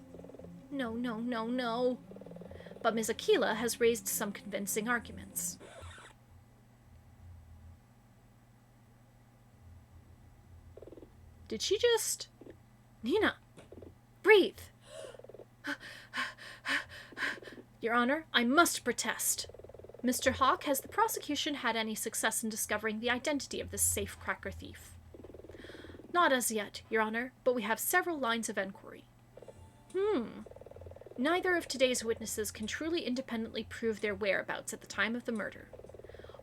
No. But Ms. Aquila has raised some convincing arguments. Did she just... Nina, breathe. Your Honor, I must protest. Mr. Hawk, has the prosecution had any success in discovering the identity of this safecracker thief? Not as yet, Your Honor, but we have several lines of inquiry. Neither of today's witnesses can truly independently prove their whereabouts at the time of the murder.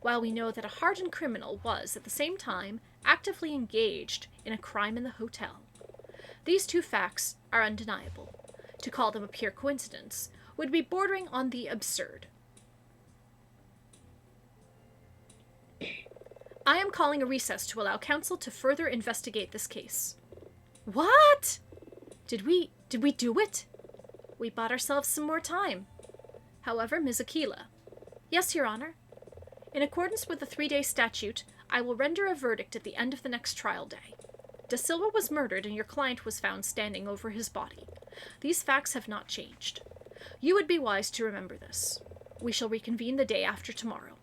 While we know that a hardened criminal was, at the same time, actively engaged in a crime in the hotel, these two facts are undeniable. To call them a pure coincidence would be bordering on the absurd. I am calling a recess to allow counsel to further investigate this case. What? Did we do it? We bought ourselves some more time. However, Ms. Aquila. Yes, Your Honor. In accordance with the 3-day statute, I will render a verdict at the end of the next trial day. Da Silva was murdered and your client was found standing over his body. These facts have not changed. You would be wise to remember this. We shall reconvene the day after tomorrow.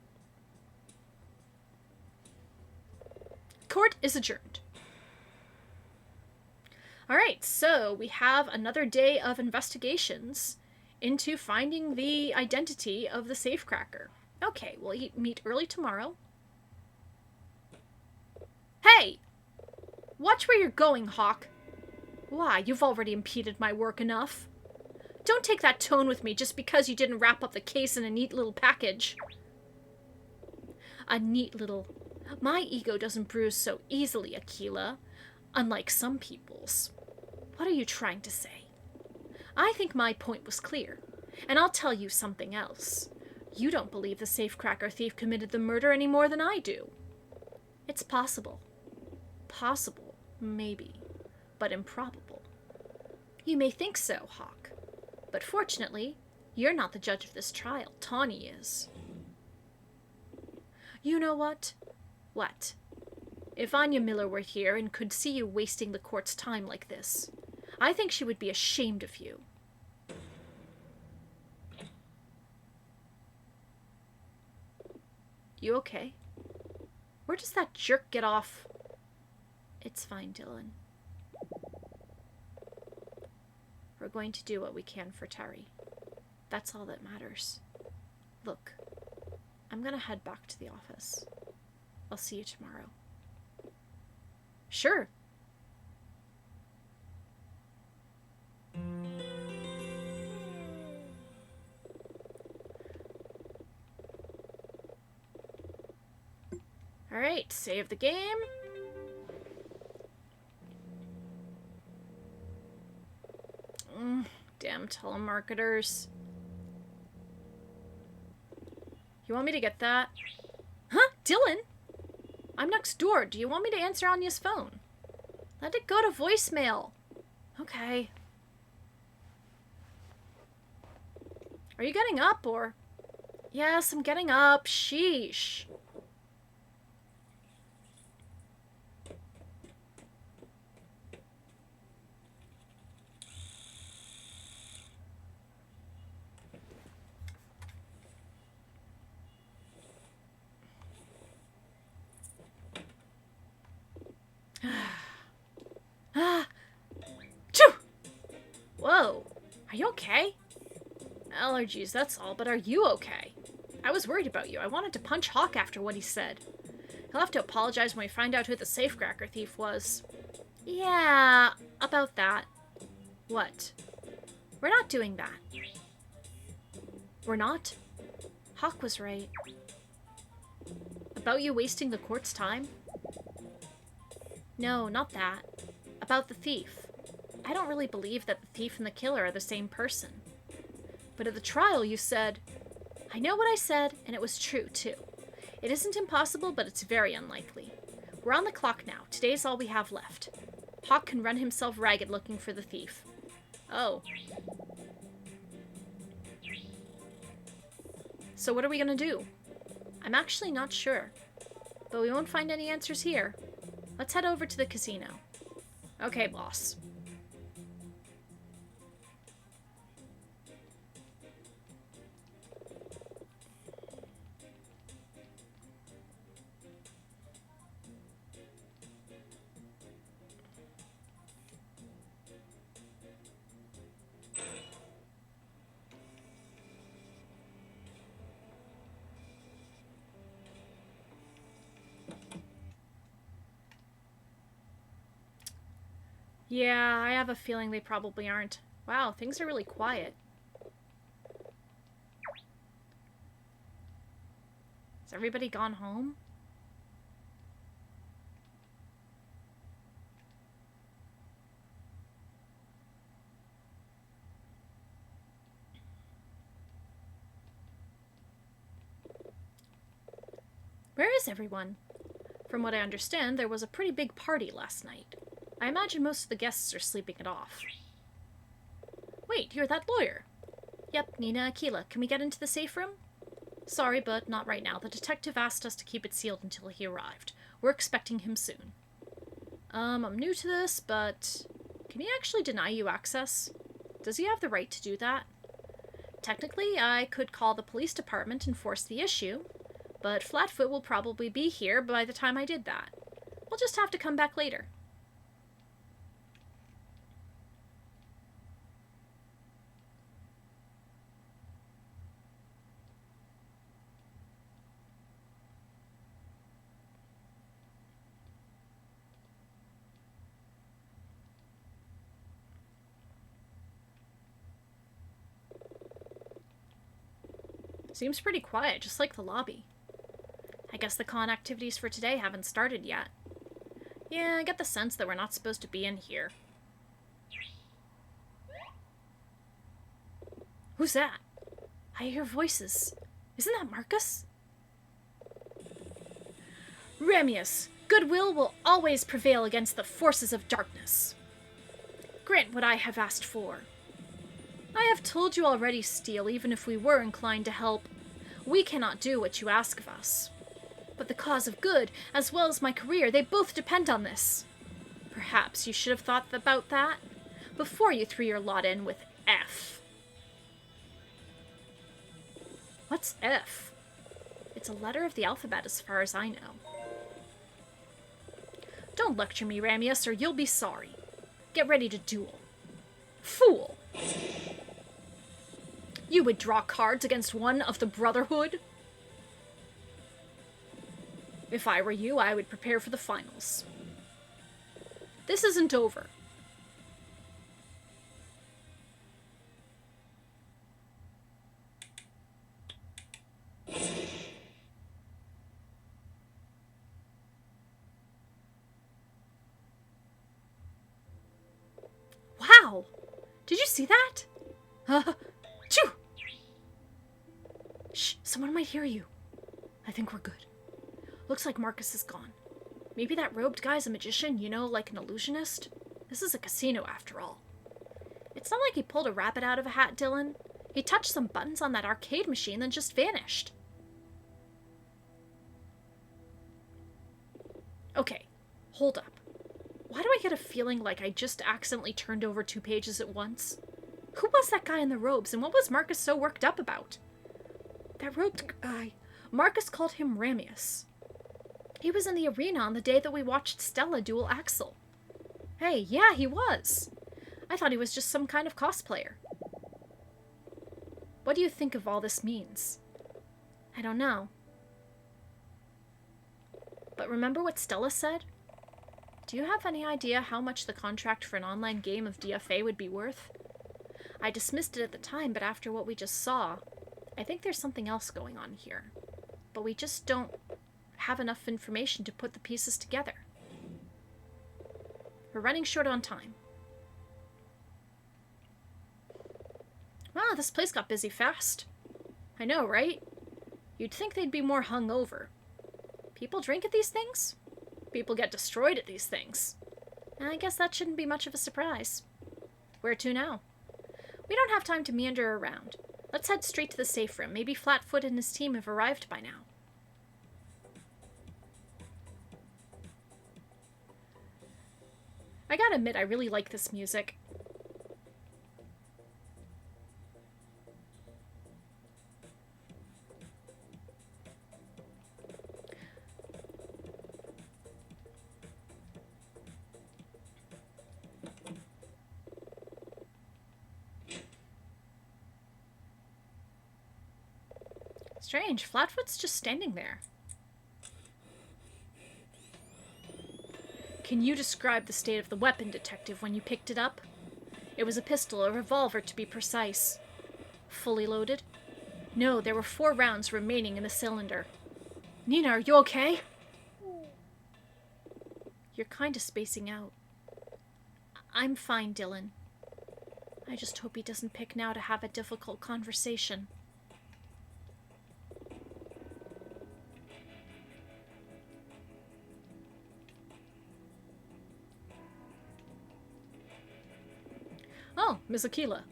Court is adjourned. Alright, so we have another day of investigations into finding the identity of the safecracker. Okay, we'll meet early tomorrow. Hey! Watch where you're going, Hawk. Why, you've already impeded my work enough. Don't take that tone with me just because you didn't wrap up the case in a neat little package. A neat little... My ego doesn't bruise so easily, Aquila, unlike some people's. What are you trying to say? I think my point was clear, and I'll tell you something else. You don't believe the safecracker thief committed the murder any more than I do. It's possible. Possible, maybe, but improbable. You may think so, Hawk, but fortunately, you're not the judge of this trial. Tawny is. You know what? What? If Anya Miller were here and could see you wasting the court's time like this, I think she would be ashamed of you. You okay? Where does that jerk get off? It's fine, Dylan. We're going to do what we can for Terry. That's all that matters. Look, I'm gonna head back to the office. I'll see you tomorrow. Sure. Alright, save the game. Damn telemarketers. You want me to get that? Huh? Dylan? I'm next door. Do you want me to answer Anya's phone? Let it go to voicemail. Okay. Are you getting up, or... Yes, I'm getting up. Sheesh. Whoa. Are you okay? Allergies, that's all, but are you okay? I was worried about you. I wanted to punch Hawk after what he said. He'll have to apologize when we find out who the safecracker thief was. Yeah, about that. What? We're not doing that. We're not? Hawk was right. About you wasting the court's time? No, not that. About the thief. I don't really believe that the thief and the killer are the same person. But at the trial you said... I know what I said, and it was true, too. It isn't impossible, but it's very unlikely. We're on the clock now. Today's all we have left. Hawk can run himself ragged looking for the thief. Oh. So what are we gonna do? I'm actually not sure. But we won't find any answers here. Let's head over to the casino. Okay, boss. Yeah, I have a feeling they probably aren't. Wow, things are really quiet. Has everybody gone home? Where is everyone? From what I understand, there was a pretty big party last night. I imagine most of the guests are sleeping it off. Wait, you're that lawyer. Yep, Nina Aquila. Can we get into the safe room? Sorry, but not right now. The detective asked us to keep it sealed until he arrived. We're expecting him soon. I'm new to this, but can he actually deny you access? Does he have the right to do that? Technically, I could call the police department and force the issue, but Flatfoot will probably be here by the time I did that. We'll just have to come back later. Seems pretty quiet, just like the lobby. I guess the con activities for today haven't started yet. Yeah, I get the sense that we're not supposed to be in here. Who's that? I hear voices. Isn't that Marcus? Ramius, goodwill will always prevail against the forces of darkness. Grant what I have asked for. I have told you already, Steele, even if we were inclined to help. We cannot do what you ask of us. But the cause of good, as well as my career, they both depend on this. Perhaps you should have thought about that before you threw your lot in with F. What's F? It's a letter of the alphabet as far as I know. Don't lecture me, Ramius, or you'll be sorry. Get ready to duel. Fool! You would draw cards against one of the Brotherhood? If I were you, I would prepare for the finals. This isn't over. Wow! Did you see that? Choo! Shh, someone might hear you. I think we're good. Looks like Marcus is gone. Maybe that robed guy's a magician, you know, like an illusionist? This is a casino, after all. It's not like he pulled a rabbit out of a hat, Dylan. He touched some buttons on that arcade machine, then just vanished. Okay, hold up. Why do I get a feeling like I just accidentally turned over 2 pages at once? Who was that guy in the robes, and what was Marcus so worked up about? That robed guy. Marcus called him Ramius. He was in the arena on the day that we watched Stella duel Axel. Hey, yeah, he was. I thought he was just some kind of cosplayer. What do you think of all this means? I don't know. But remember what Stella said? Do you have any idea how much the contract for an online game of DFA would be worth? I dismissed it at the time, but after what we just saw, I think there's something else going on here. But we just don't have enough information to put the pieces together. We're running short on time. Wow, this place got busy fast. I know, right? You'd think they'd be more hungover. People drink at these things? People get destroyed at these things. I guess that shouldn't be much of a surprise. Where to now? We don't have time to meander around. Let's head straight to the safe room. Maybe Flatfoot and his team have arrived by now. I gotta admit, I really like this music. Strange, Flatfoot's just standing there. Can you describe the state of the weapon, Detective, when you picked it up? It was a pistol, a revolver to be precise. Fully loaded? No, there were 4 rounds remaining in the cylinder. Nina, are you okay? You're kinda spacing out. I'm fine, Dylan. I just hope he doesn't pick now to have a difficult conversation. Oh, Miss Aquila.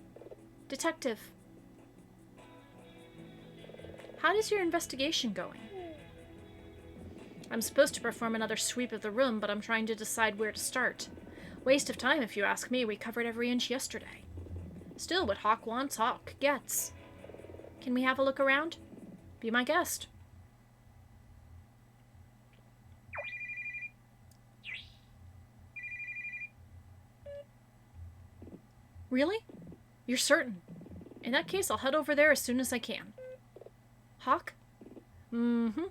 Detective. How is your investigation going? I'm supposed to perform another sweep of the room, but I'm trying to decide where to start. Waste of time, if you ask me. We covered every inch yesterday. Still, what Hawk wants, Hawk gets. Can we have a look around? Be my guest. Really? You're certain? In that case, I'll head over there as soon as I can. Hawk? Mm-hmm.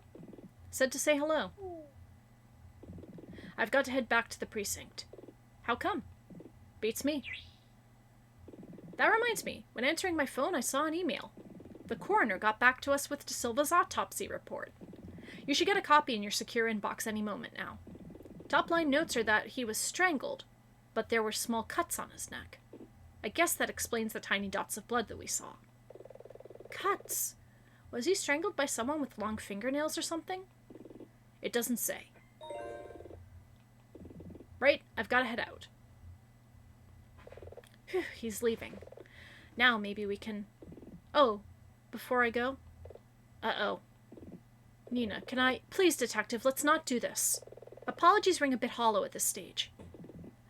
Said to say hello. I've got to head back to the precinct. How come? Beats me. That reminds me, when answering my phone, I saw an email. The coroner got back to us with De Silva's autopsy report. You should get a copy in your secure inbox any moment now. Top-line notes are that he was strangled, but there were small cuts on his neck. I guess that explains the tiny dots of blood that we saw. Cuts? Was he strangled by someone with long fingernails or something? It doesn't say. Right, I've got to head out. Phew, he's leaving. Now maybe we can... Oh, before I go... Uh-oh. Nina, can I... Please, Detective, let's not do this. Apologies ring a bit hollow at this stage.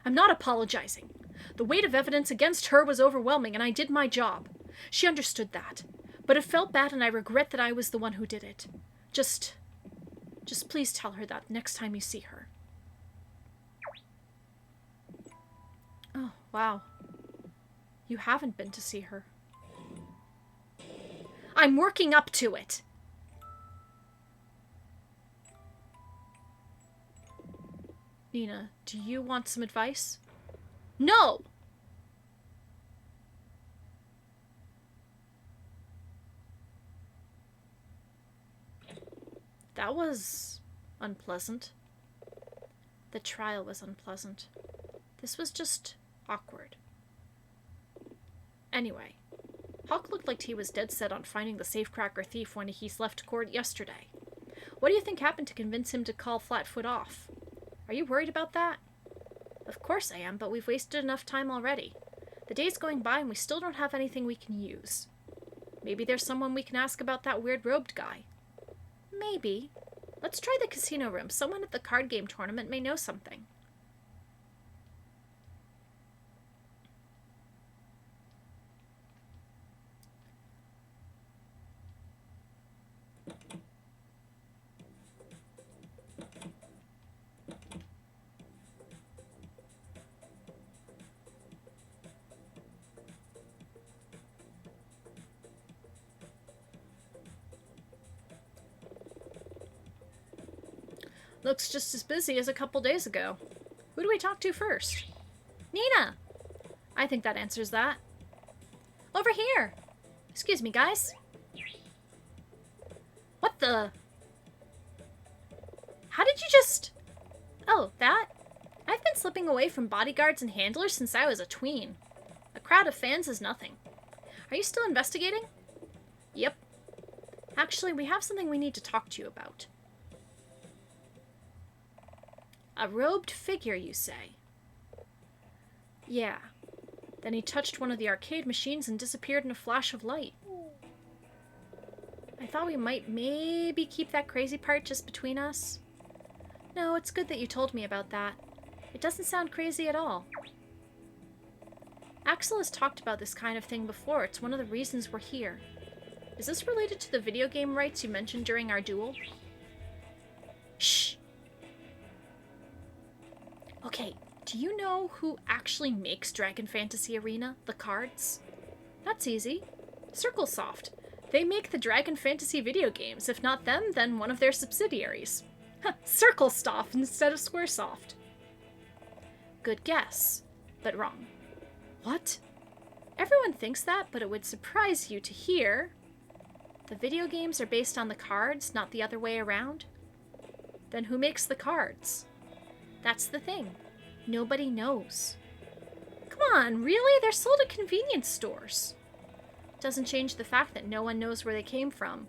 I'm not apologizing. The weight of evidence against her was overwhelming, and I did my job. She understood that. But it felt bad, and I regret that I was the one who did it. Just please tell her that next time you see her. Oh, wow. You haven't been to see her. I'm working up to it! Nina, do you want some advice? No! That was unpleasant. The trial was unpleasant. This was just awkward. Anyway, Hawk looked like he was dead set on finding the safecracker thief when he left court yesterday. What do you think happened to convince him to call Flatfoot off? Are you worried about that? Of course I am, but we've wasted enough time already. The day's going by and we still don't have anything we can use. Maybe there's someone we can ask about that weird robed guy. Maybe. Let's try the casino room. Someone at the card game tournament may know something. Looks just as busy as a couple days ago. Who do we talk to first? Nina! I think that answers that. Over here! Excuse me, guys. What the? How did you just... Oh, that? I've been slipping away from bodyguards and handlers since I was a tween. A crowd of fans is nothing. Are you still investigating? Yep. Actually, we have something we need to talk to you about. A robed figure, you say? Yeah. Then he touched one of the arcade machines and disappeared in a flash of light. I thought we might maybe keep that crazy part just between us. No, it's good that you told me about that. It doesn't sound crazy at all. Axel has talked about this kind of thing before. It's one of the reasons we're here. Is this related to the video game rights you mentioned during our duel? Shh! Okay, do you know who actually makes Dragon Fantasy Arena, the cards? That's easy. Circlesoft. They make the Dragon Fantasy video games. If not them, then one of their subsidiaries. Circlesoft instead of Squaresoft. Good guess, but wrong. What? Everyone thinks that, but it would surprise you to hear The video games are based on the cards, not the other way around? Then who makes the cards? That's the thing. Nobody knows. Come on, really? They're sold at convenience stores. Doesn't change the fact that no one knows where they came from.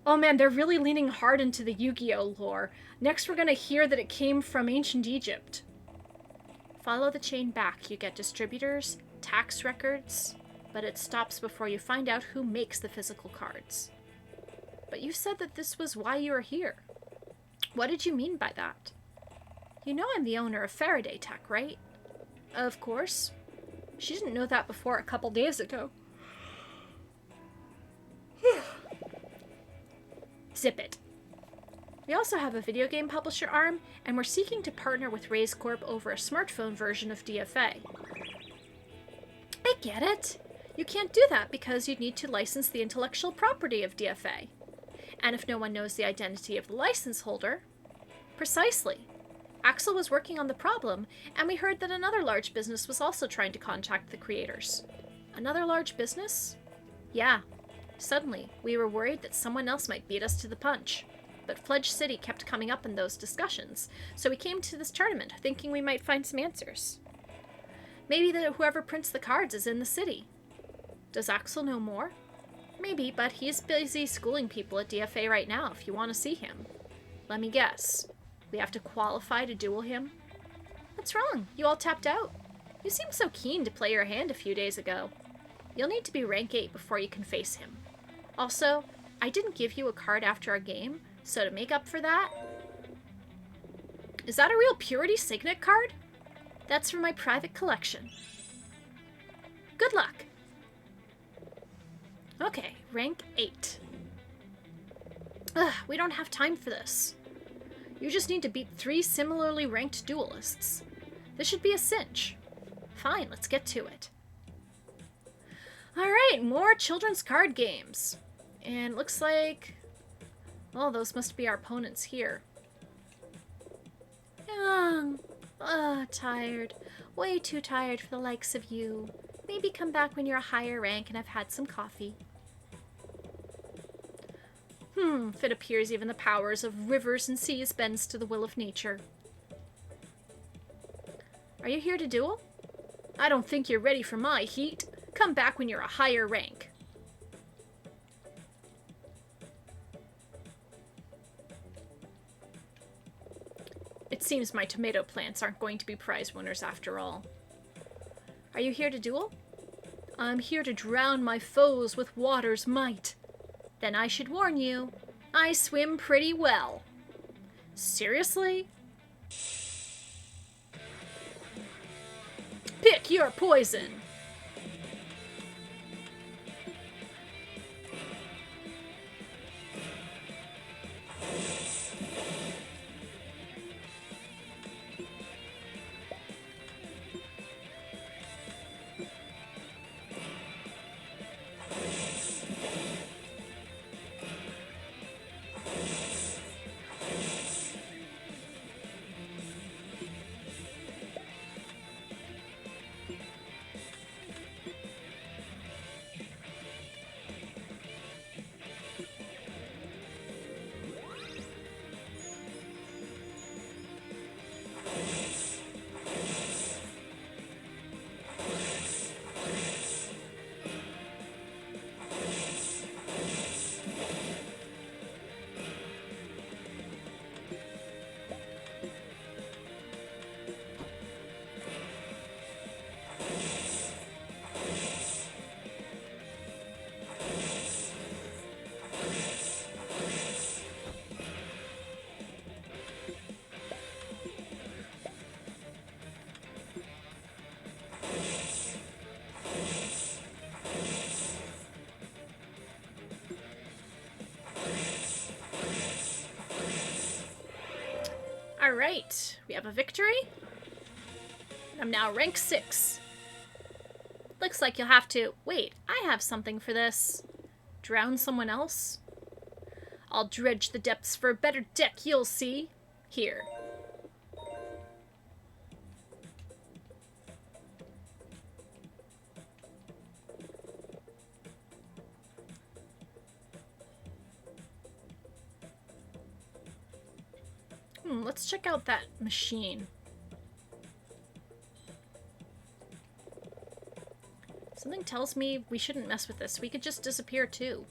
Oh man, they're really leaning hard into the Yu-Gi-Oh lore. Next we're gonna hear that it came from ancient Egypt. Follow the chain back. You get distributors, tax records, but it stops before you find out who makes the physical cards. But you said that this was why you were here. What did you mean by that? You know I'm the owner of Faraday Tech, right? Of course. She didn't know that before a couple days ago. Zip it. We also have a video game publisher arm, and we're seeking to partner with Raise Corp over a smartphone version of DFA. I get it. You can't do that because you'd need to license the intellectual property of DFA. And if no one knows the identity of the license holder... Precisely. Axel was working on the problem, and we heard that another large business was also trying to contact the creators. Another large business? Yeah. Suddenly, we were worried that someone else might beat us to the punch. But Fledge City kept coming up in those discussions, so we came to this tournament thinking we might find some answers. Maybe that whoever prints the cards is in the city. Does Axel know more? Maybe, but he's busy schooling people at DFA right now if you want to see him. Let me guess. We have to qualify to duel him? What's wrong? You all tapped out. You seemed so keen to play your hand a few days ago. You'll need to be rank 8 before you can face him. Also, I didn't give you a card after our game, so to make up for that... Is that a real Purity Signet card? That's from my private collection. Good luck! Okay, rank 8. Ugh, we don't have time for this. You just need to beat 3 similarly ranked duelists. This should be a cinch. Fine, let's get to it. Alright, more children's card games. And looks like... well, those must be our opponents here. Tired. Way too tired for the likes of you. Maybe come back when you're a higher rank and I've had some coffee. If it appears even the powers of rivers and seas bends to the will of nature. Are you here to duel? I don't think you're ready for my heat. Come back when you're a higher rank. It seems my tomato plants aren't going to be prize winners after all. Are you here to duel? I'm here to drown my foes with water's might. Then I should warn you, I swim pretty well. Seriously? Pick your poison! Alright, we have a victory. I'm now rank 6. Looks like you'll have to... wait, I have something for this. Drown someone else? I'll dredge the depths for a better deck, you'll see. Here. Let's check out that machine. Something tells me we shouldn't mess with this. We could just disappear too.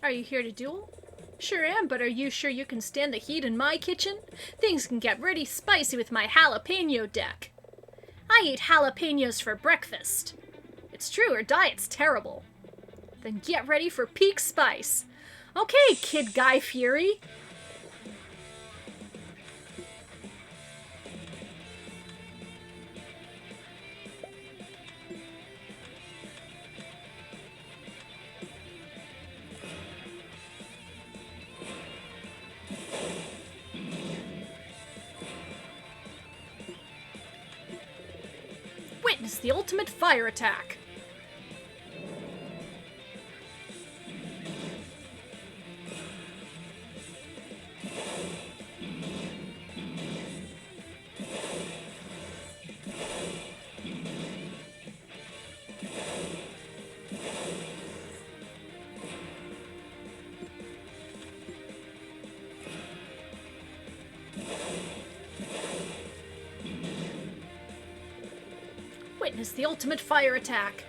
Are you here to duel? Sure am, but are you sure you can stand the heat in my kitchen? Things can get pretty spicy with my jalapeno deck. I eat jalapenos for breakfast. It's true, her diet's terrible. Then get ready for peak spice. Okay, Kid Guy Fury. Witness the ultimate fire attack. Witness the ultimate fire attack.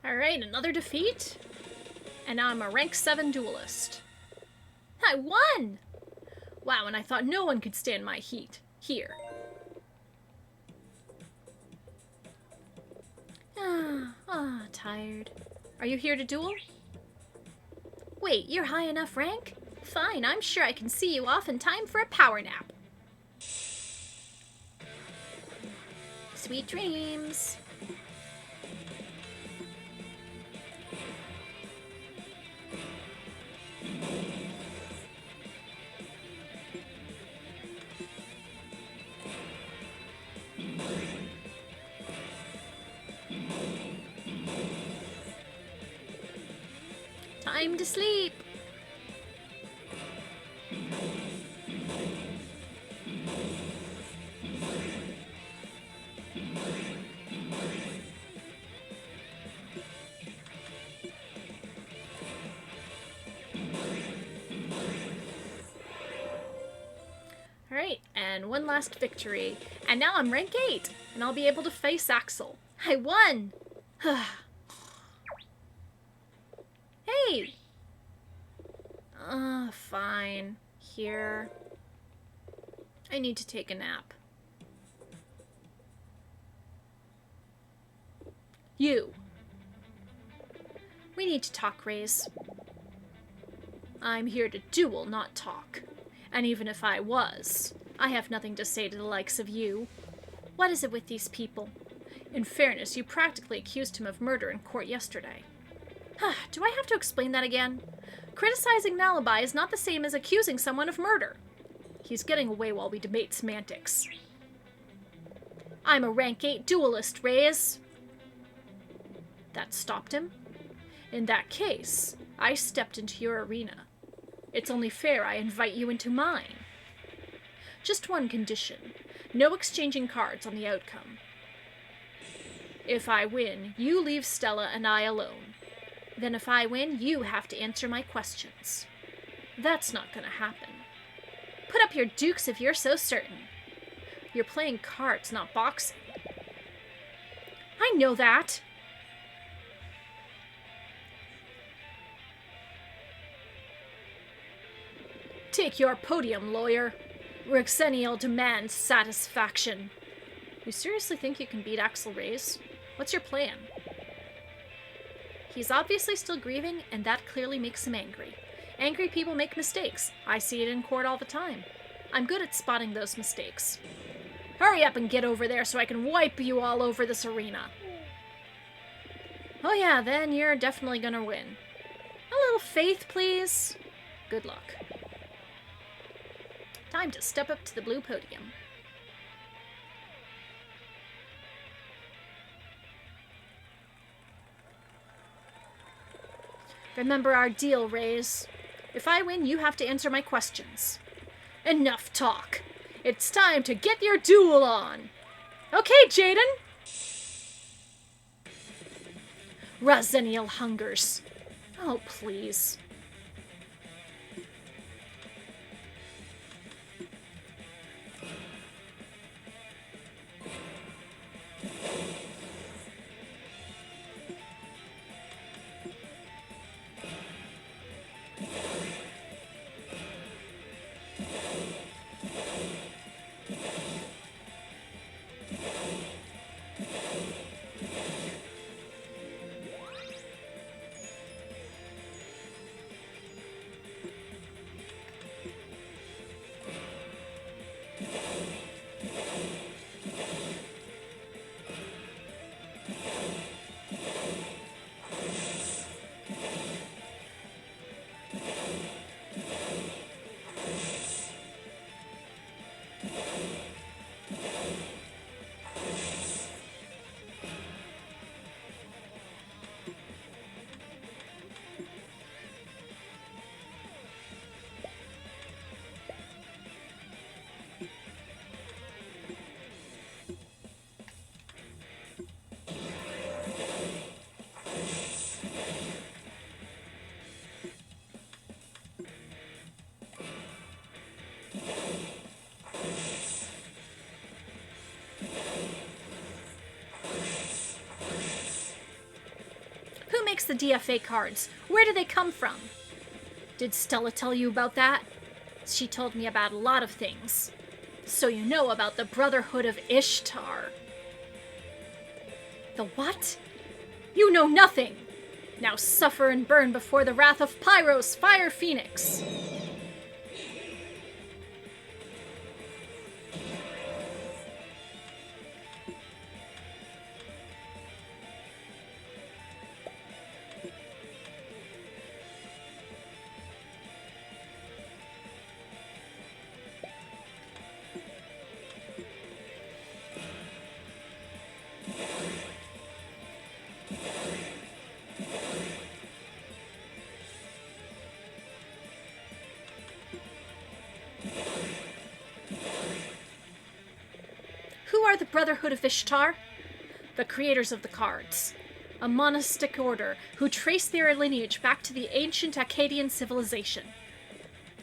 Alright, another defeat. And now I'm a rank 7 duelist. I won! Wow, and I thought no one could stand my heat. Here. Tired. Are you here to duel? Wait, you're high enough rank? Fine, I'm sure I can see you off in time for a power nap. Sweet dreams. Time to sleep. Alright, and one last victory. And now I'm rank 8, and I'll be able to face Axel. I won! Hey! Fine. Here. I need to take a nap. You. We need to talk, Raze. I'm here to duel, not talk. And even if I was, I have nothing to say to the likes of you. What is it with these people? In fairness, you practically accused him of murder in court yesterday. Do I have to explain that again? Criticizing an alibi is not the same as accusing someone of murder. He's getting away while we debate semantics. I'm a rank 8 duelist, Raze. That stopped him? In that case, I stepped into your arena. It's only fair I invite you into mine. Just one condition. No exchanging cards on the outcome. If I win, you leave Stella and I alone. Then if I win, you have to answer my questions. That's not gonna happen. Put up your dukes if you're so certain. You're playing cards, not boxing. I know that. Take your podium, lawyer. Rexennial demands satisfaction. You seriously think you can beat Axel Reyes? What's your plan? He's obviously still grieving, and that clearly makes him angry. Angry people make mistakes. I see it in court all the time. I'm good at spotting those mistakes. Hurry up and get over there so I can wipe you all over this arena. Oh yeah, then you're definitely gonna win. A little faith, please. Good luck. Time to step up to the blue podium. Remember our deal, Reyes. If I win, you have to answer my questions. Enough talk. It's time to get your duel on. Okay, Jaden. Razenial hungers. Oh, please. Makes the DFA cards? Where do they come from? Did Stella tell you about that? She told me about a lot of things. So you know about the Brotherhood of Ishtar. The what? You know nothing! Now suffer and burn before the wrath of Pyros, Fire Phoenix! Who are the Brotherhood of Ishtar? The creators of the cards. A monastic order who trace their lineage back to the ancient Akkadian civilization.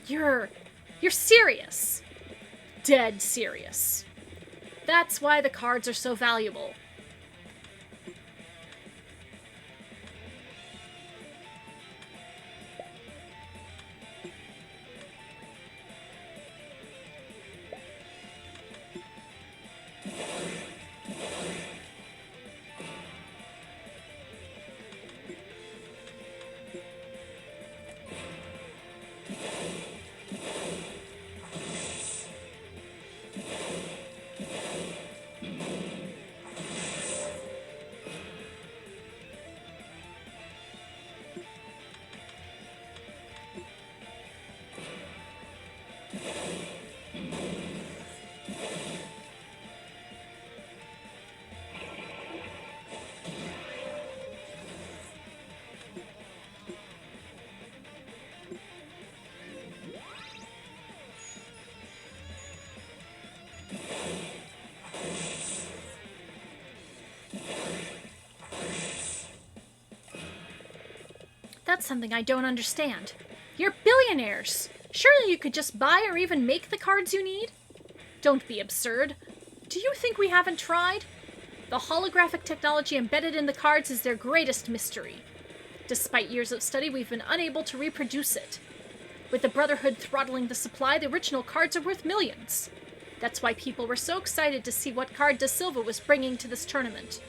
You're serious. Dead serious. That's why the cards are so valuable. That's something I don't understand. You're billionaires. Surely you could just buy or even make the cards you need? Don't be absurd. Do you think we haven't tried? The holographic technology embedded in the cards is their greatest mystery. Despite years of study, we've been unable to reproduce it. With the Brotherhood throttling the supply, the original cards are worth millions. That's why people were so excited to see what card Da Silva was bringing to this tournament.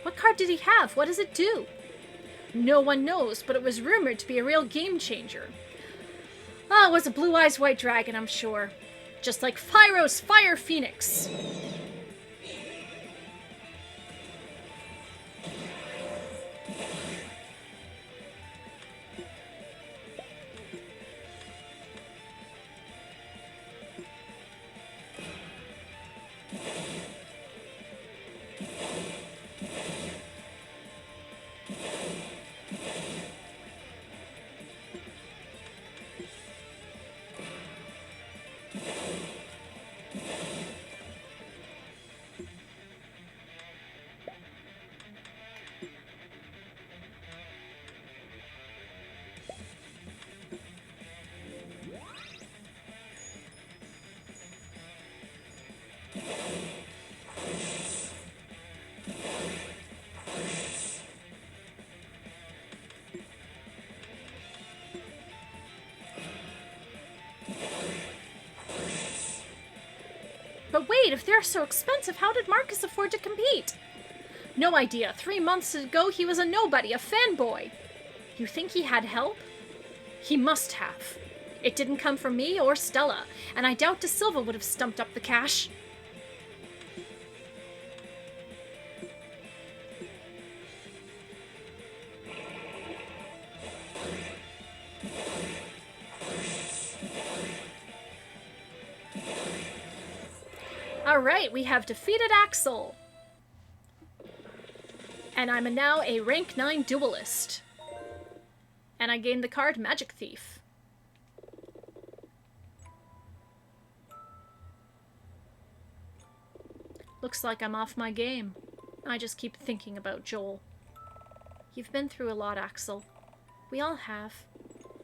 What card did he have? What does it do? No one knows, but it was rumored to be a real game changer. Ah, it was a Blue Eyes White Dragon, I'm sure. Just like Pyro's Fire Phoenix. But wait, if they're so expensive, how did Marcus afford to compete? No idea. 3 months ago, he was a nobody, a fanboy. You think he had help? He must have. It didn't come from me or Stella, and I doubt Da Silva would have stumped up the cash. Alright, we have defeated Axel. And I'm now a rank 9 duelist. And I gained the card Magic Thief. Looks like I'm off my game. I just keep thinking about Joel. You've been through a lot, Axel. We all have.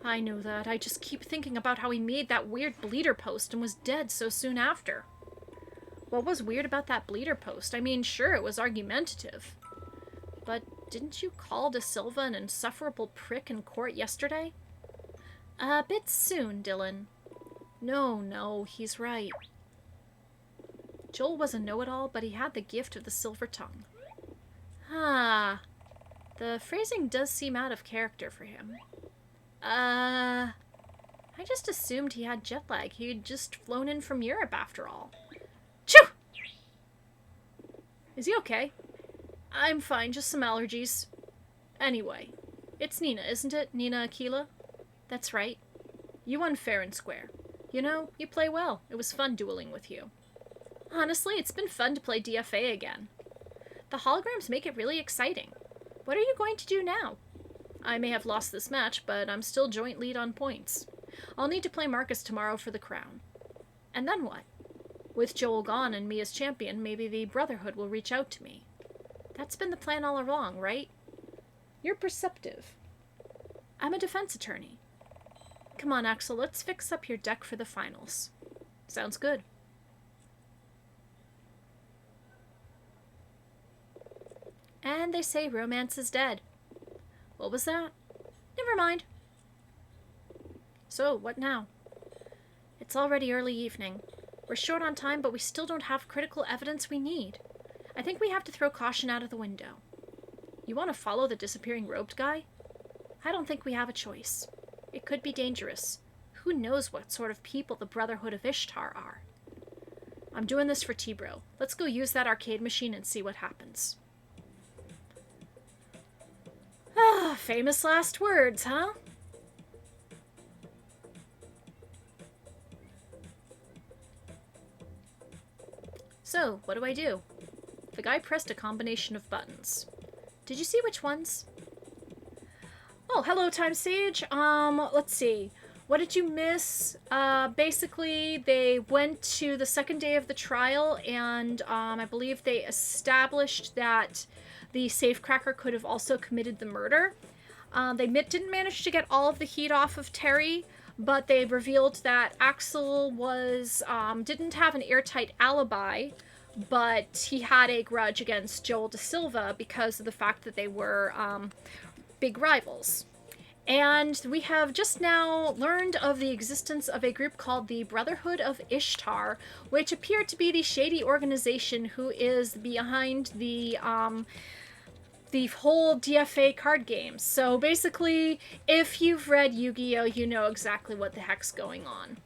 I know that. I just keep thinking about how he made that weird bleeder post and was dead so soon after. What was weird about that bleeder post? I mean, sure, it was argumentative. But didn't you call Da Silva an insufferable prick in court yesterday? A bit soon, Dylan. No, he's right. Joel was a know-it-all, but he had the gift of the silver tongue. Ah, the phrasing does seem out of character for him. I just assumed he had jet lag. He'd just flown in from Europe after all. Choo! Is he okay? I'm fine, just some allergies. Anyway, it's Nina, isn't it? Nina Aquila? That's right. You won fair and square. You know, you play well. It was fun dueling with you. Honestly, it's been fun to play DFA again. The holograms make it really exciting. What are you going to do now? I may have lost this match, but I'm still joint lead on points. I'll need to play Marcus tomorrow for the crown. And then what? With Joel gone and me as champion, maybe the Brotherhood will reach out to me. That's been the plan all along, right? You're perceptive. I'm a defense attorney. Come on, Axel, let's fix up your deck for the finals. Sounds good. And they say romance is dead. What was that? Never mind. So, what now? It's already early evening. We're short on time, but we still don't have critical evidence we need. I think we have to throw caution out of the window. You want to follow the disappearing robed guy? I don't think we have a choice. It could be dangerous. Who knows what sort of people the Brotherhood of Ishtar are? I'm doing this for T-Bro. Let's go use that arcade machine and see what happens. Ah, famous last words, huh? So, what do I do? The guy pressed a combination of buttons. Did you see which ones? Oh, hello, Time Sage. Let's see. What did you miss? Basically, they went to the second day of the trial, and I believe they established that the safecracker could have also committed the murder. Didn't manage to get all of the heat off of Terry, but they revealed that Axel didn't have an airtight alibi, but he had a grudge against Joel Da Silva because of the fact that they were big rivals. And we have just now learned of the existence of a group called the Brotherhood of Ishtar, which appeared to be the shady organization who is behind the whole DFA card games. So basically, if you've read Yu-Gi-Oh, you know exactly what the heck's going on.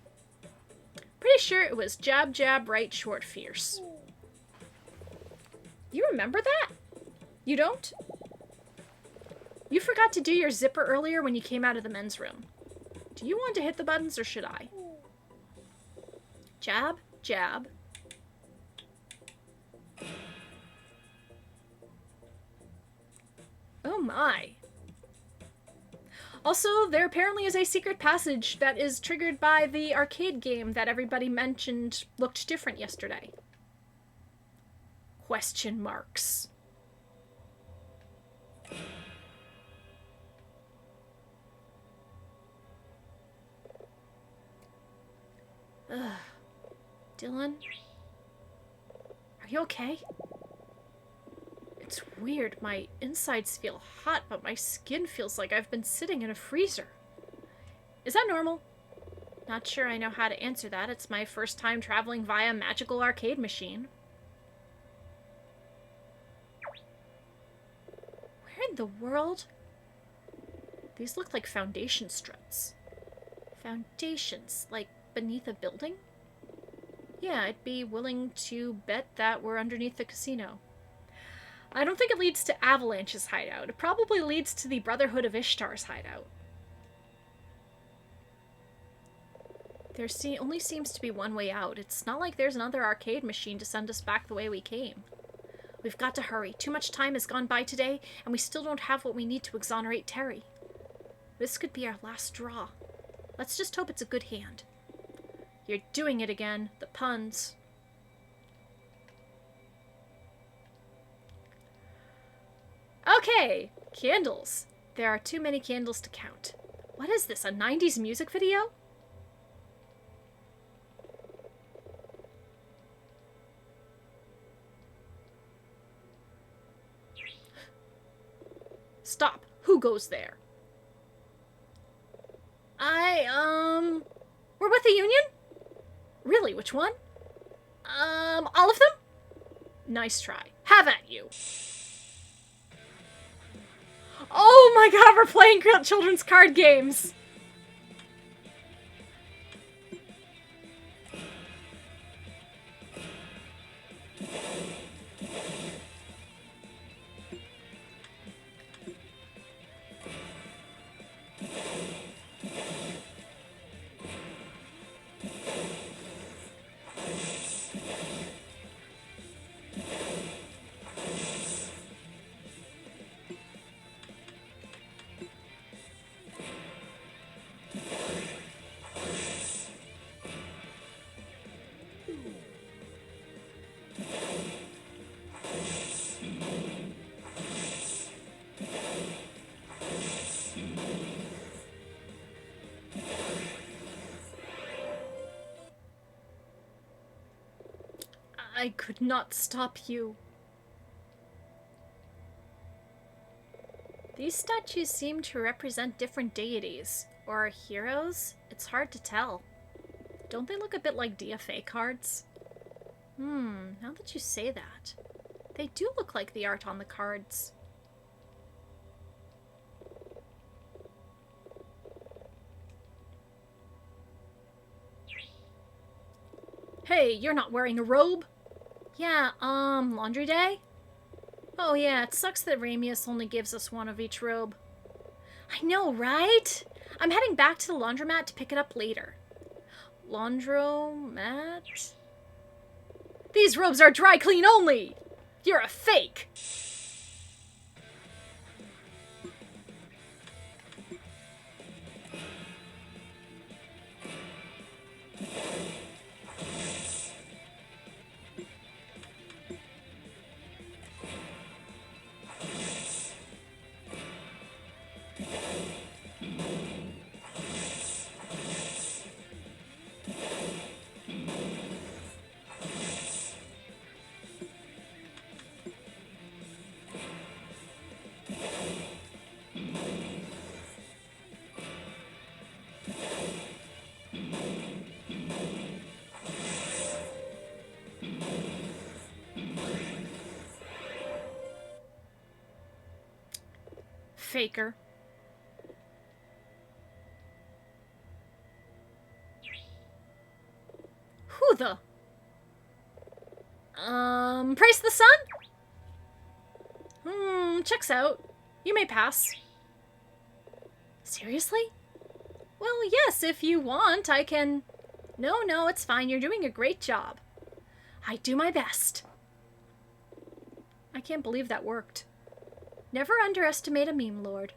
Pretty sure it was jab, jab, right, short, fierce. You remember that? You don't? You forgot to do your zipper earlier when you came out of the men's room. Do you want to hit the buttons or should I? Jab, jab. Oh my. Also, there apparently is a secret passage that is triggered by the arcade game that everybody mentioned looked different yesterday. Question marks. Ugh. Dylan? Are you okay? It's weird. My insides feel hot, but my skin feels like I've been sitting in a freezer. Is that normal? Not sure I know how to answer that. It's my first time traveling via a magical arcade machine. Where in the world? These look like foundation struts. Foundations? Like beneath a building? Yeah, I'd be willing to bet that we're underneath the casino. I don't think it leads to Avalanche's hideout. It probably leads to the Brotherhood of Ishtar's hideout. There only seems to be one way out. It's not like there's another arcade machine to send us back the way we came. We've got to hurry. Too much time has gone by today, and we still don't have what we need to exonerate Terry. This could be our last draw. Let's just hope it's a good hand. You're doing it again. The puns. Okay, candles. There are too many candles to count. What is this, a 90s music video? Stop. Who goes there? We're with the Union? Really, which one? All of them? Nice try. Have at you. Oh my god, we're playing children's card games! I could not stop you. These statues seem to represent different deities, or heroes. It's hard to tell. Don't they look a bit like DFA cards? Now that you say that, they do look like the art on the cards. Hey, you're not wearing a robe? Yeah, laundry day? Oh yeah, it sucks that Ramius only gives us one of each robe. I know, right? I'm heading back to the laundromat to pick it up later. Laundromat? These robes are dry clean only! You're a fake! Faker. Who the? Praise the sun? Checks out. You may pass. Seriously? Well, yes, if you want, I can... No, it's fine. You're doing a great job. I do my best. I can't believe that worked. Never underestimate a meme lord.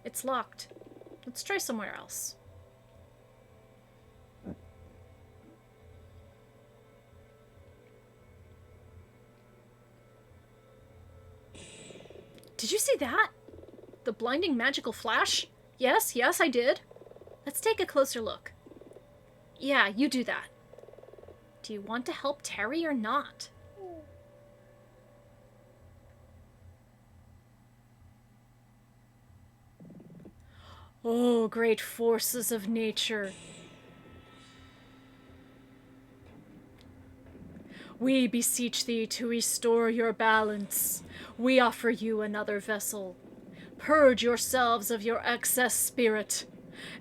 It's locked. Let's try somewhere else. Did you see that? The blinding magical flash? Yes, I did. Let's take a closer look. Yeah, you do that. Do you want to help Terry or not? Oh, great forces of nature. We beseech thee to restore your balance. We offer you another vessel. Purge yourselves of your excess spirit,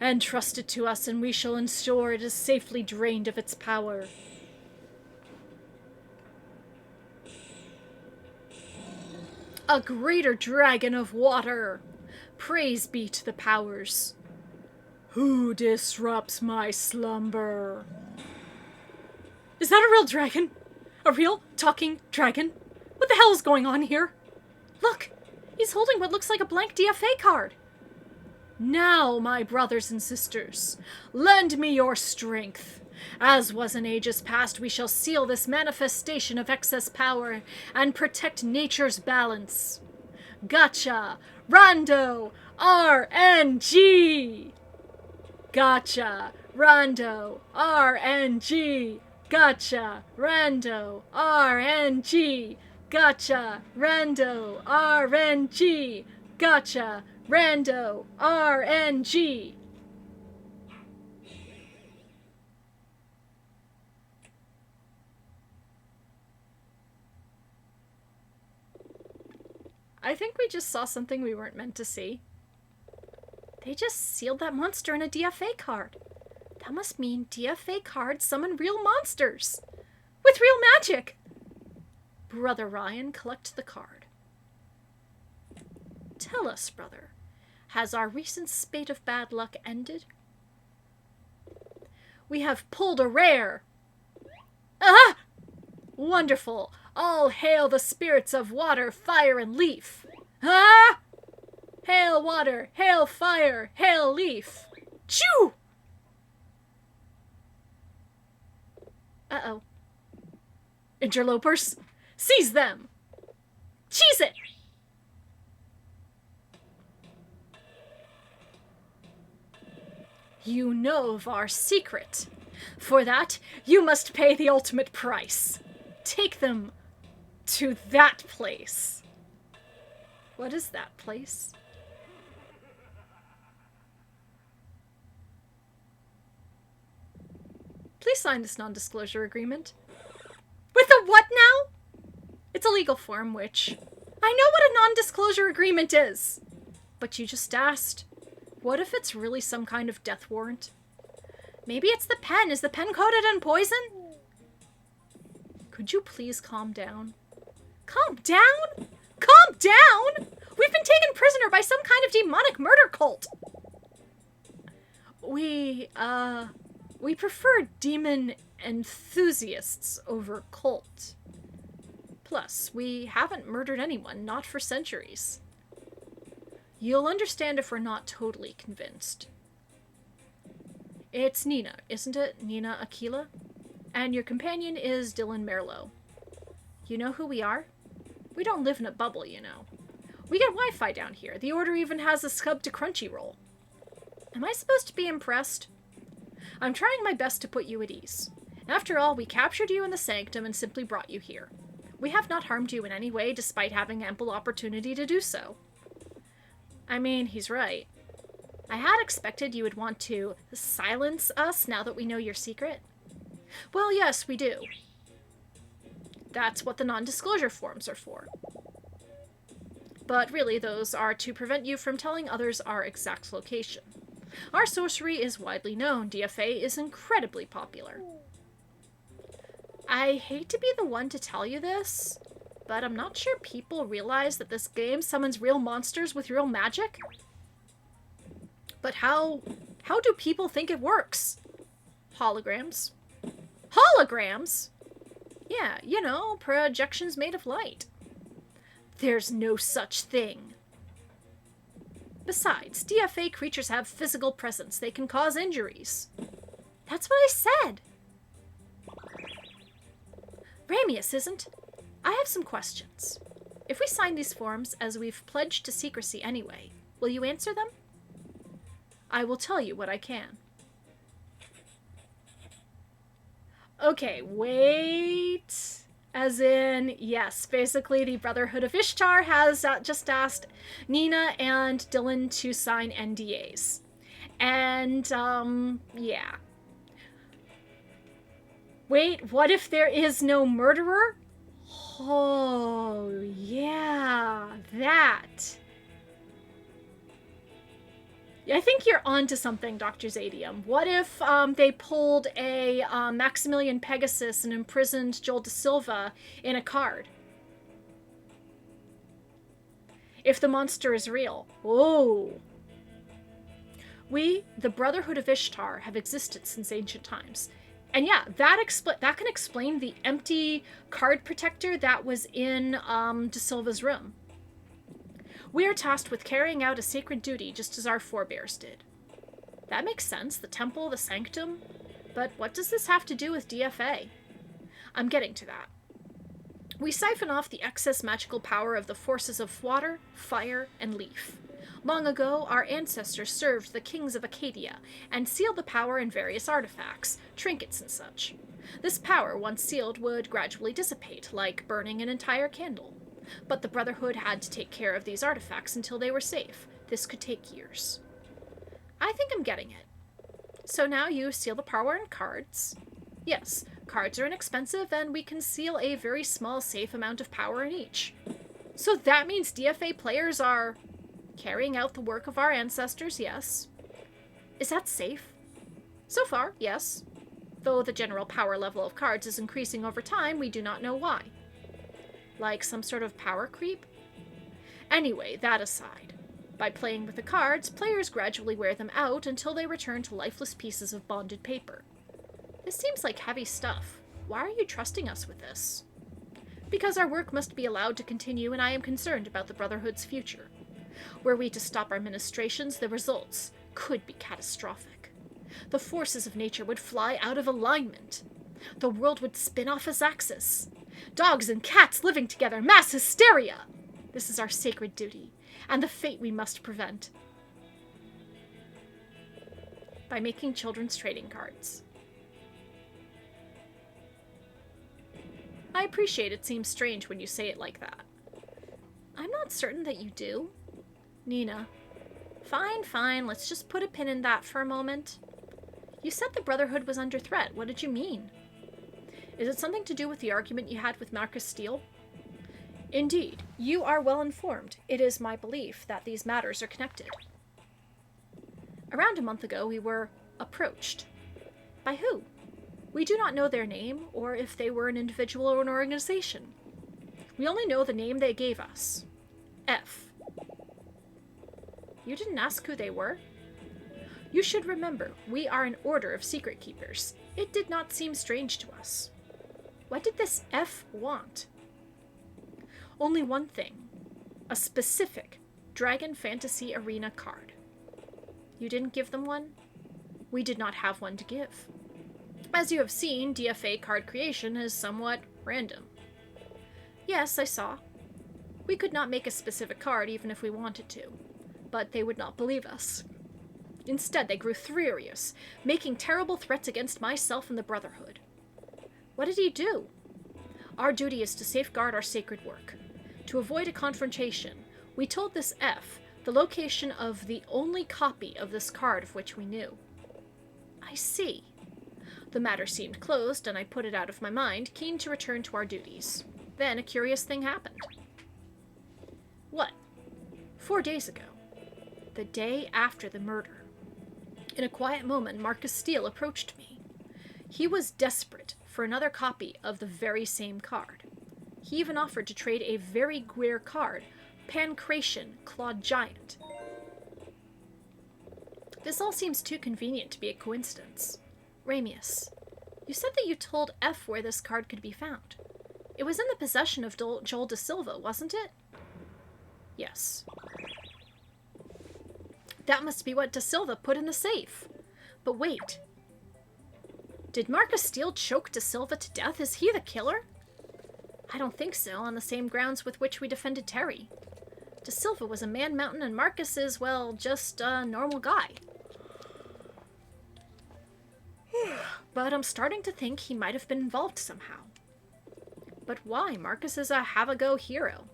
and trust it to us, and we shall ensure it is safely drained of its power. A greater dragon of water! Praise be to the powers. Who disrupts my slumber? Is that a real dragon? A real talking dragon? What the hell is going on here? Look, he's holding what looks like a blank DFA card. Now, my brothers and sisters, lend me your strength. As was in ages past, we shall seal this manifestation of excess power and protect nature's balance. Gotcha! Rondo! RNG! Gotcha! Rondo! RNG! Gotcha! Rando! RNG! Gotcha! Rando! RNG! Gotcha! Rando! RNG! I think we just saw something we weren't meant to see. They just sealed that monster in a DFA card. That must mean DFA cards summon real monsters. With real magic! Brother Ryan, collect the card. Tell us, brother, has our recent spate of bad luck ended? We have pulled a rare! Ah! Wonderful! All hail the spirits of water, fire, and leaf! Ah! Hail water, hail fire, hail leaf! Choo! Uh-oh. Interlopers, seize them! Cheese it! You know of our secret. For that, you must pay the ultimate price. Take them to that place. What is that place? Please sign this non-disclosure agreement. With a what now? It's a legal form, which... I know what a non-disclosure agreement is. But you just asked. What if it's really some kind of death warrant? Maybe it's the pen. Is the pen coated in poison? Could you please calm down? Calm down? Calm down? We've been taken prisoner by some kind of demonic murder cult. We prefer demon enthusiasts over cult. Plus, we haven't murdered anyone, not for centuries. You'll understand if we're not totally convinced. It's Nina, isn't it? Nina Aquila? And your companion is Dylan Merlot. You know who we are? We don't live in a bubble, you know. We get Wi-Fi down here. The Order even has a scub to Crunchyroll. Am I supposed to be impressed? I'm trying my best to put you at ease. After all, we captured you in the Sanctum and simply brought you here. We have not harmed you in any way, despite having ample opportunity to do so. I mean, he's right. I had expected you would want to silence us now that we know your secret. Well, yes, we do. That's what the non-disclosure forms are for. But really, those are to prevent you from telling others our exact location. Our sorcery is widely known. DFA is incredibly popular. I hate to be the one to tell you this, but I'm not sure people realize that this game summons real monsters with real magic. But how do people think it works? Holograms. Holograms? Yeah, you know, projections made of light. There's no such thing. Besides, DFA creatures have physical presence. They can cause injuries. That's what I said. Ramius isn't. I have some questions. If we sign these forms, as we've pledged to secrecy anyway, will you answer them? I will tell you what I can. Okay, wait. As in, yes, basically the Brotherhood of Ishtar has just asked Nina and Dylan to sign NDAs. And, yeah. Wait, what if there is no murderer? Oh, yeah, that. I think you're onto something, Dr. Zadium. What if they pulled a Maximilian Pegasus and imprisoned Joel Da Silva in a card? If the monster is real. Whoa. We, the Brotherhood of Ishtar, have existed since ancient times. And yeah, that can explain the empty card protector that was in Da Silva's room. We are tasked with carrying out a sacred duty just as our forebears did. That makes sense, the temple, the sanctum. But what does this have to do with DFA? I'm getting to that. We siphon off the excess magical power of the forces of water, fire, and leaf. Long ago, our ancestors served the kings of Acadia and sealed the power in various artifacts, trinkets and such. This power, once sealed, would gradually dissipate, like burning an entire candle. But the Brotherhood had to take care of these artifacts until they were safe. This could take years. I think I'm getting it. So now you seal the power in cards. Yes, cards are inexpensive, and we can seal a very small, safe amount of power in each. So that means DFA players are carrying out the work of our ancestors, yes. Is that safe? So far, yes. Though the general power level of cards is increasing over time, we do not know why. Like some sort of power creep? Anyway, that aside. By playing with the cards, players gradually wear them out until they return to lifeless pieces of bonded paper. This seems like heavy stuff. Why are you trusting us with this? Because our work must be allowed to continue, and I am concerned about the Brotherhood's future. Were we to stop our ministrations, the results could be catastrophic. The forces of nature would fly out of alignment. The world would spin off its axis. Dogs and cats living together, mass hysteria! This is our sacred duty, and the fate we must prevent. By making children's trading cards. I appreciate it seems strange when you say it like that. I'm not certain that you do. Nina. Fine, let's just put a pin in that for a moment. You said the Brotherhood was under threat. What did you mean? Is it something to do with the argument you had with Marcus Steele? Indeed, you are well informed. It is my belief that these matters are connected. Around a month ago, we were approached. By who? We do not know their name, or if they were an individual or an organization. We only know the name they gave us. F. You didn't ask who they were? You should remember, we are an order of secret keepers. It did not seem strange to us. What did this F want? Only one thing. A specific, Dragon Fantasy Arena card. You didn't give them one? We did not have one to give. As you have seen, DFA card creation is somewhat random. Yes, I saw. We could not make a specific card even if we wanted to, but they would not believe us. Instead, they grew furious, making terrible threats against myself and the Brotherhood. What did he do? Our duty is to safeguard our sacred work. To avoid a confrontation, we told this F the location of the only copy of this card of which we knew. I see. The matter seemed closed, and I put it out of my mind, keen to return to our duties. Then a curious thing happened. What? 4 days ago. The day after the murder. In a quiet moment, Marcus Steele approached me. He was desperate for another copy of the very same card. He even offered to trade a very rare card, Pancration Clawed Giant. This all seems too convenient to be a coincidence. Ramius, you said that you told F where this card could be found. It was in the possession of Joel Da Silva, wasn't it? Yes. That must be what Da Silva put in the safe. But wait. Did Marcus Steele choke Da Silva to death? Is he the killer? I don't think so, on the same grounds with which we defended Terry. Da Silva was a man-mountain, and Marcus is, well, just a normal guy. But I'm starting to think he might have been involved somehow. But why? Marcus is a have-a-go hero.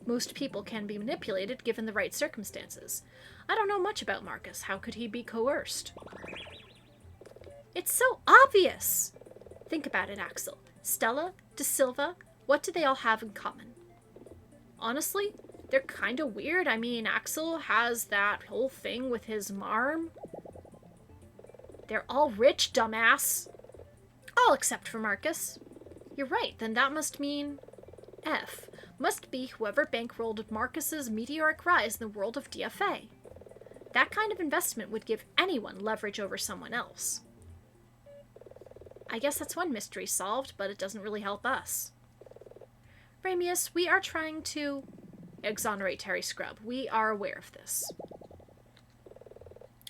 Most people can be manipulated given the right circumstances. I don't know much about Marcus. How could he be coerced? It's so obvious! Think about it, Axel. Stella, Da Silva, what do they all have in common? Honestly, they're kind of weird. I mean, Axel has that whole thing with his marm. They're all rich, dumbass. All except for Marcus. You're right, then that must mean F must be whoever bankrolled Marcus's meteoric rise in the world of DFA. That kind of investment would give anyone leverage over someone else. I guess that's one mystery solved, but it doesn't really help us. Ramius, we are trying to exonerate Terry Scrubb. We are aware of this.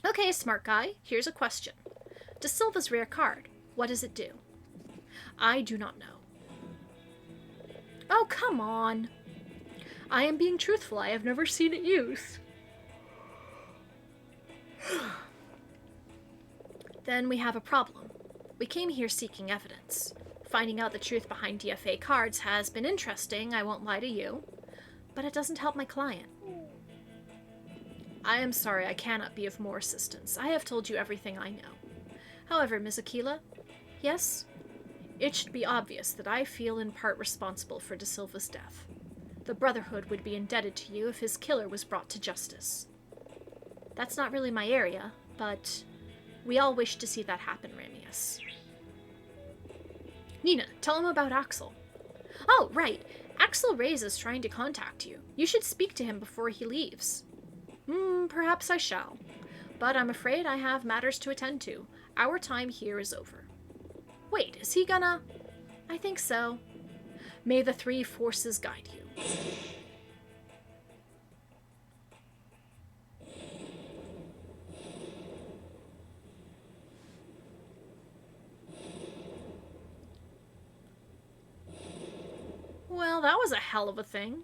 Okay, smart guy, here's a question. Da Silva's rare card, what does it do? I do not know. Oh, come on. I am being truthful. I have never seen it used. Then we have a problem. We came here seeking evidence. Finding out the truth behind DFA cards has been interesting, I won't lie to you, but it doesn't help my client. I am sorry I cannot be of more assistance. I have told you everything I know. However, Ms. Aquila, yes? It should be obvious that I feel in part responsible for Da Silva's death. The Brotherhood would be indebted to you if his killer was brought to justice. That's not really my area, but we all wish to see that happen, Ramius. Nina, tell him about Axel. Oh, right. Axel Reyes is trying to contact you. You should speak to him before he leaves. Perhaps I shall. But I'm afraid I have matters to attend to. Our time here is over. Wait, is he gonna? I think so. May the three forces guide you. Well, that was a hell of a thing.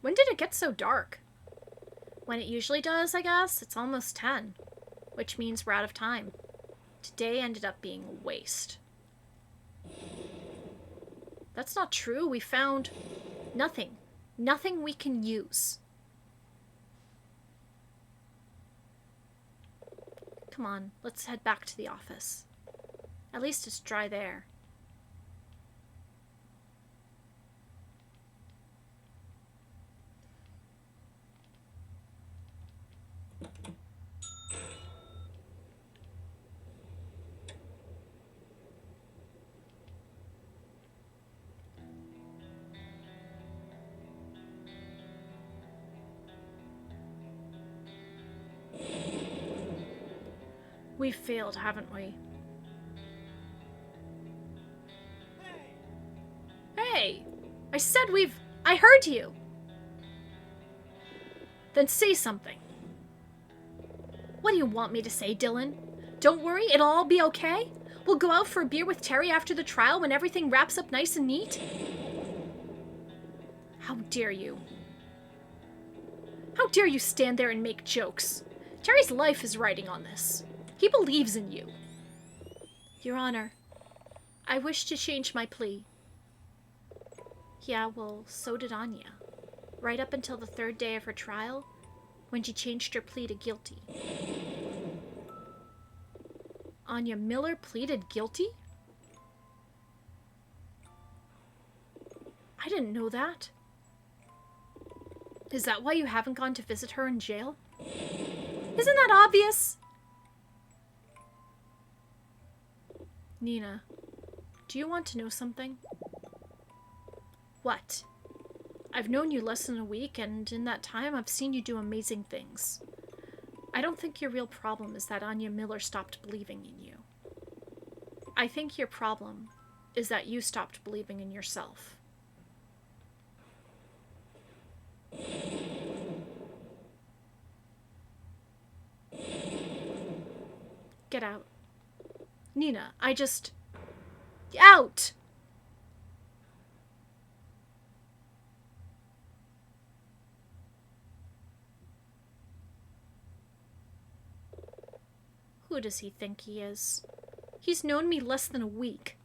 When did it get so dark? When it usually does, I guess. It's almost 10, which means we're out of time. Today ended up being a waste. That's not true. We found nothing. Nothing we can use. Come on, let's head back to the office. At least it's dry there. We've failed, haven't we? Hey! I said I heard you! Then say something. What do you want me to say, Dylan? Don't worry, it'll all be okay? We'll go out for a beer with Terry after the trial when everything wraps up nice and neat? How dare you? How dare you stand there and make jokes? Terry's life is riding on this. He believes in you. Your Honor, I wish to change my plea. Yeah, well, so did Anya. Right up until the third day of her trial, when she changed her plea to guilty. Anya Miller pleaded guilty? I didn't know that. Is that why you haven't gone to visit her in jail? Isn't that obvious? Nina, do you want to know something? What? I've known you less than a week, and in that time I've seen you do amazing things. I don't think your real problem is that Anya Miller stopped believing in you. I think your problem is that you stopped believing in yourself. Get out. Nina, Out! Who does he think he is? He's known me less than a week.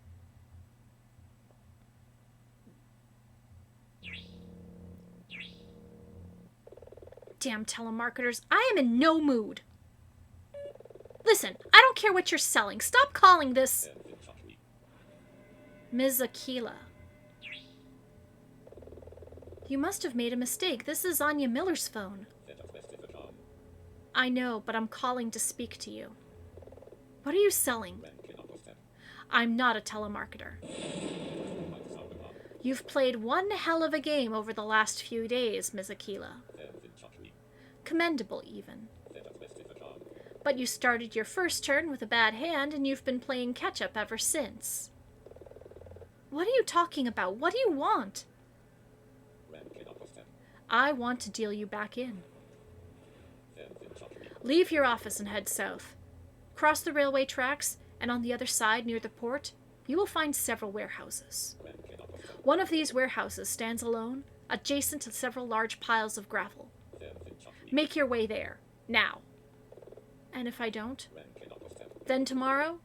Damn telemarketers, I am in no mood. Listen, I don't care what you're selling. Stop calling this... Ms. Aquila. You must have made a mistake. This is Anya Miller's phone. I know, but I'm calling to speak to you. What are you selling? I'm not a telemarketer. You've played one hell of a game over the last few days, Ms. Aquila. Commendable, even. But you started your first turn with a bad hand, and you've been playing catch-up ever since. What are you talking about? What do you want? I want to deal you back in. Leave your office and head south. Cross the railway tracks, and on the other side, near the port, you will find several warehouses. One of these warehouses stands alone, adjacent to several large piles of gravel. Make your way there, now. And if I don't, then tomorrow,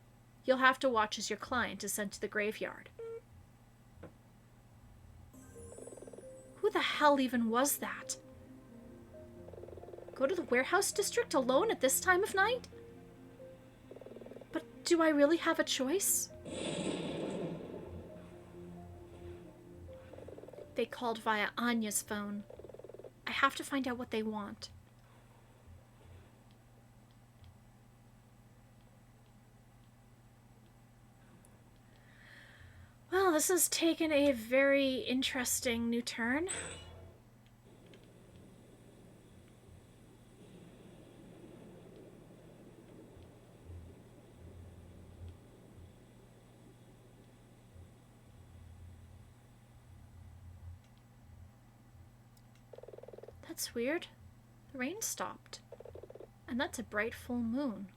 you'll have to watch as your client is sent to the graveyard. Who the hell even was that? Go to the warehouse district alone at this time of night? But do I really have a choice? They called via Anya's phone. I have to find out what they want. Well, this has taken a very interesting new turn. That's weird. The rain stopped. And that's a bright full moon.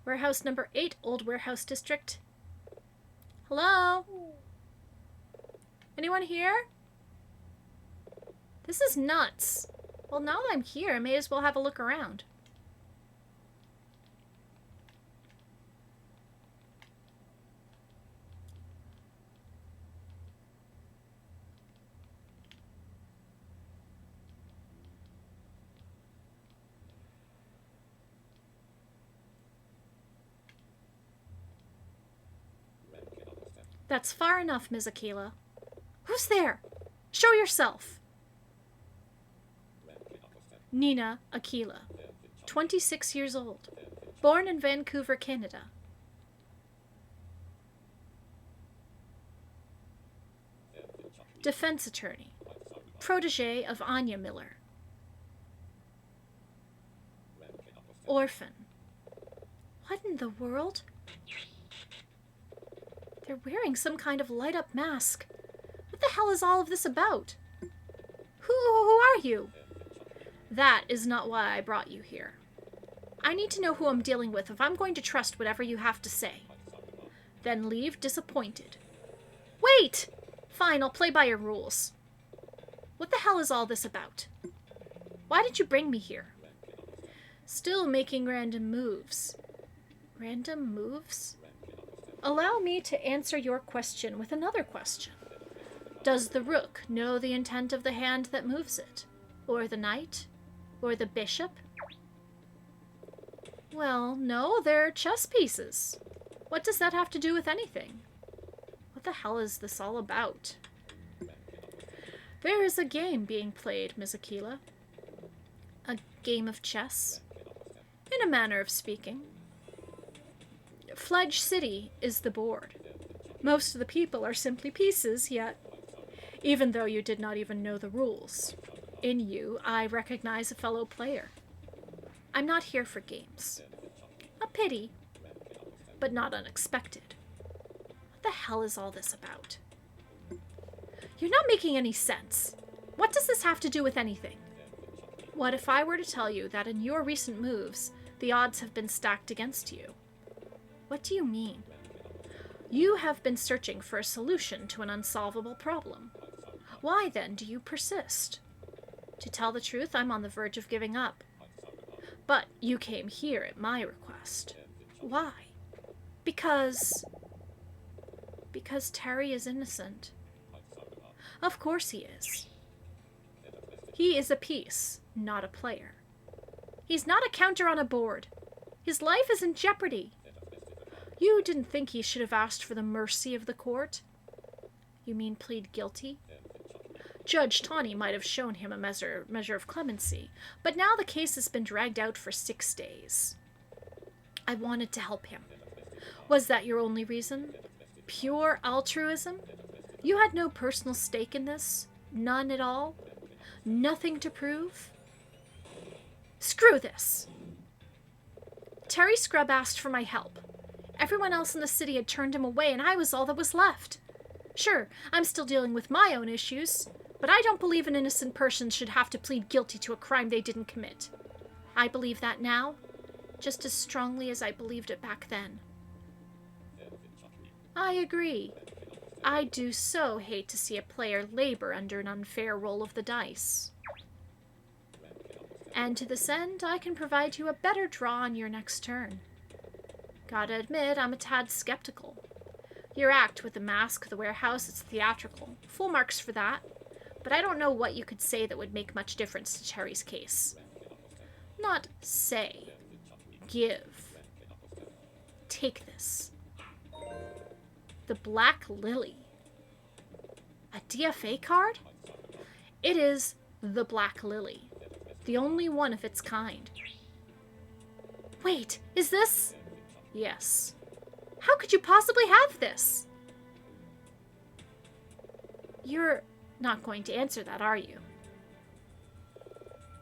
Warehouse number 8, Old Warehouse District. Hello? Anyone here? This is nuts. Well, now that I'm here, I may as well have a look around. That's far enough, Ms. Aquila. Who's there? Show yourself. Nina Aquila, 26 years old, born in Vancouver, Canada. Defense attorney, protege of Anya Miller. Orphan. What in the world? They're wearing some kind of light-up mask. What the hell is all of this about? Who are you? That is not why I brought you here. I need to know who I'm dealing with if I'm going to trust whatever you have to say. Then leave disappointed. Wait! Fine, I'll play by your rules. What the hell is all this about? Why did you bring me here? Still making random moves. Random moves? Allow me to answer your question with another question. Does the rook know the intent of the hand that moves it? Or the knight? Or the bishop? Well, no, they're chess pieces. What does that have to do with anything? What the hell is this all about? There is a game being played, Miss Aquila. A game of chess? In a manner of speaking. Fledge City is the board. Most of the people are simply pieces, yet, even though you did not even know the rules, in you I recognize a fellow player. I'm not here for games. A pity, but not unexpected. What the hell is all this about? You're not making any sense. What does this have to do with anything? What if I were to tell you that in your recent moves, the odds have been stacked against you? What do you mean? You have been searching for a solution to an unsolvable problem. Why, then, do you persist? To tell the truth, I'm on the verge of giving up. But you came here at my request. Why? Because Terry is innocent. Of course he is. He is a piece, not a player. He's not a counter on a board. His life is in jeopardy. You didn't think he should have asked for the mercy of the court? You mean plead guilty? Judge Tawney might have shown him a measure of clemency, but now the case has been dragged out for 6 days. I wanted to help him. Was that your only reason? Pure altruism? You had no personal stake in this? None at all? Nothing to prove? Screw this! Terry Scrubb asked for my help. Everyone else in the city had turned him away, and I was all that was left. Sure, I'm still dealing with my own issues, but I don't believe an innocent person should have to plead guilty to a crime they didn't commit. I believe that now, just as strongly as I believed it back then. I agree. I do so hate to see a player labor under an unfair roll of the dice. And to this end, I can provide you a better draw on your next turn. Gotta admit, I'm a tad skeptical. Your act with the mask, the warehouse, it's theatrical. Full marks for that. But I don't know what you could say that would make much difference to Terry's case. Not say. Give. Take this. The Black Lily. A DFA card? It is the Black Lily. The only one of its kind. Wait, is this? Yes. How could you possibly have this? You're not going to answer that, are you?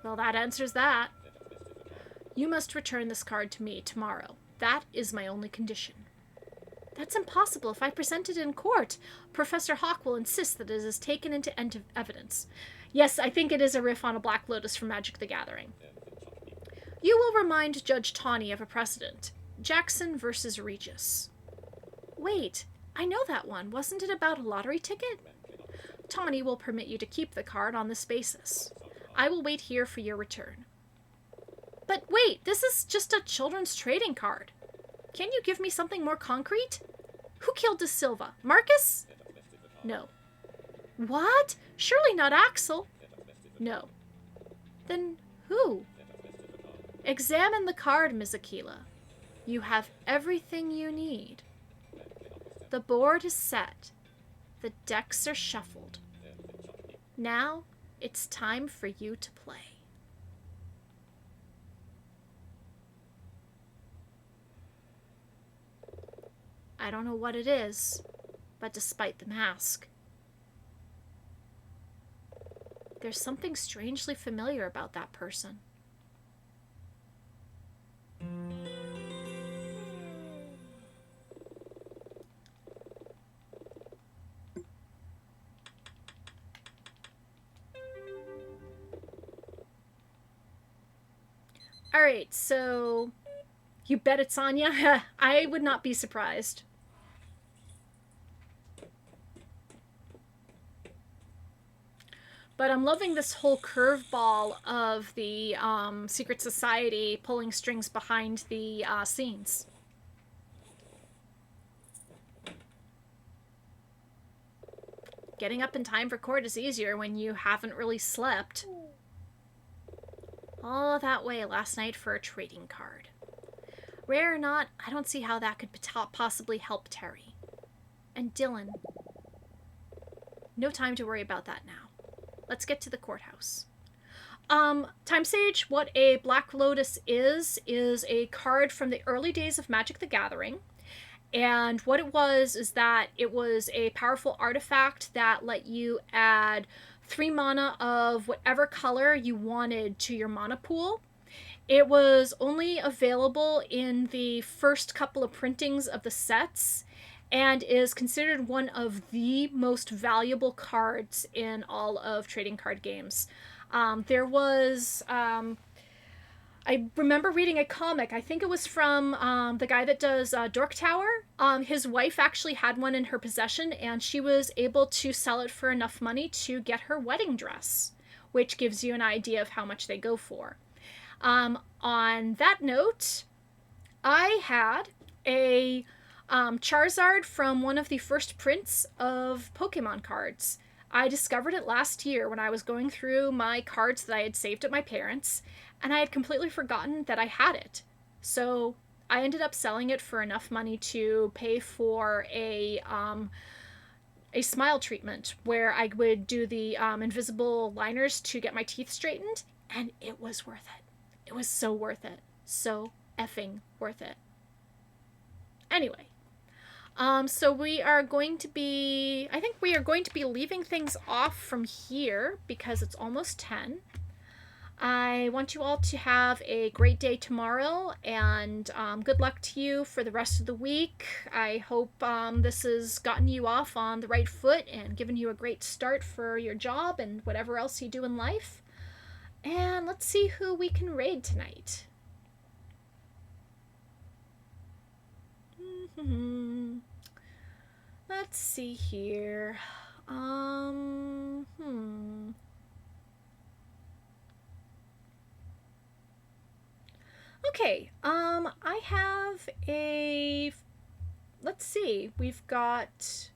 Well, that answers that. You must return this card to me tomorrow. That is my only condition. That's impossible. If I present it in court, Professor Hawk will insist that it is taken into evidence. Yes, I think it is a riff on a Black Lotus from Magic the Gathering. You will remind Judge Tawney of a precedent. Jackson versus Regis. Wait, I know that one. Wasn't it about a lottery ticket? Tawney will permit you to keep the card on this basis. I will wait here for your return. But wait, this is just a children's trading card. Can you give me something more concrete? Who killed De Silva? Marcus? No. What? Surely not Axel? No. Then who? Examine the card, Ms. Aquila. You have everything you need. The board is set. The decks are shuffled. Now, it's time for you to play. I don't know what it is, but despite the mask, there's something strangely familiar about that person. Alright, so you bet it's Anya? I would not be surprised. But I'm loving this whole curveball of the secret society pulling strings behind the scenes. Getting up in time for court is easier when you haven't really slept. All that way last night for a trading card. Rare or not, I don't see how that could possibly help Terry. And Dylan. No time to worry about that now. Let's get to the courthouse. Time Sage, what a Black Lotus is a card from the early days of Magic the Gathering. And what it was is that it was a powerful artifact that let you add 3 mana of whatever color you wanted to your mana pool. It was only available in the first couple of printings of the sets and is considered one of the most valuable cards in all of trading card games. There was... I remember reading a comic. I think it was from the guy that does Dork Tower. His wife actually had one in her possession, and she was able to sell it for enough money to get her wedding dress, which gives you an idea of how much they go for. On that note, I had a Charizard from one of the first prints of Pokemon cards. I discovered it last year when I was going through my cards that I had saved at my parents', and I had completely forgotten that I had it. So I ended up selling it for enough money to pay for a smile treatment where I would do the invisible liners to get my teeth straightened, and it was worth it. It was so worth it. So effing worth it. Anyway, so we are going to be, I think we are going to be leaving things off from here because it's almost 10. I want you all to have a great day tomorrow, and good luck to you for the rest of the week. I hope this has gotten you off on the right foot and given you a great start for your job and whatever else you do in life. And let's see who we can raid tonight. Let's see here. Okay, I have a... Let's see, we've got...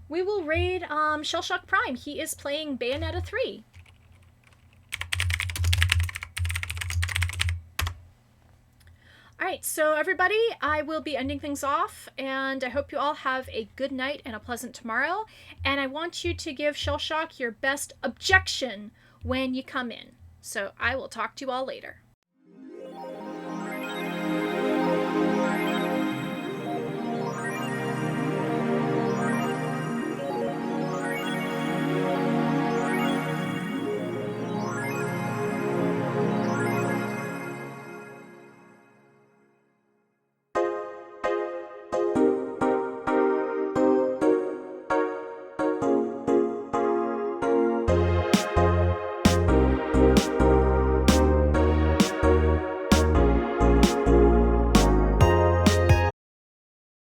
We will raid Shellshock Prime. He is playing Bayonetta 3. Alright, so everybody, I will be ending things off, and I hope you all have a good night and a pleasant tomorrow. And I want you to give Shellshock your best objection when you come in. So I will talk to you all later.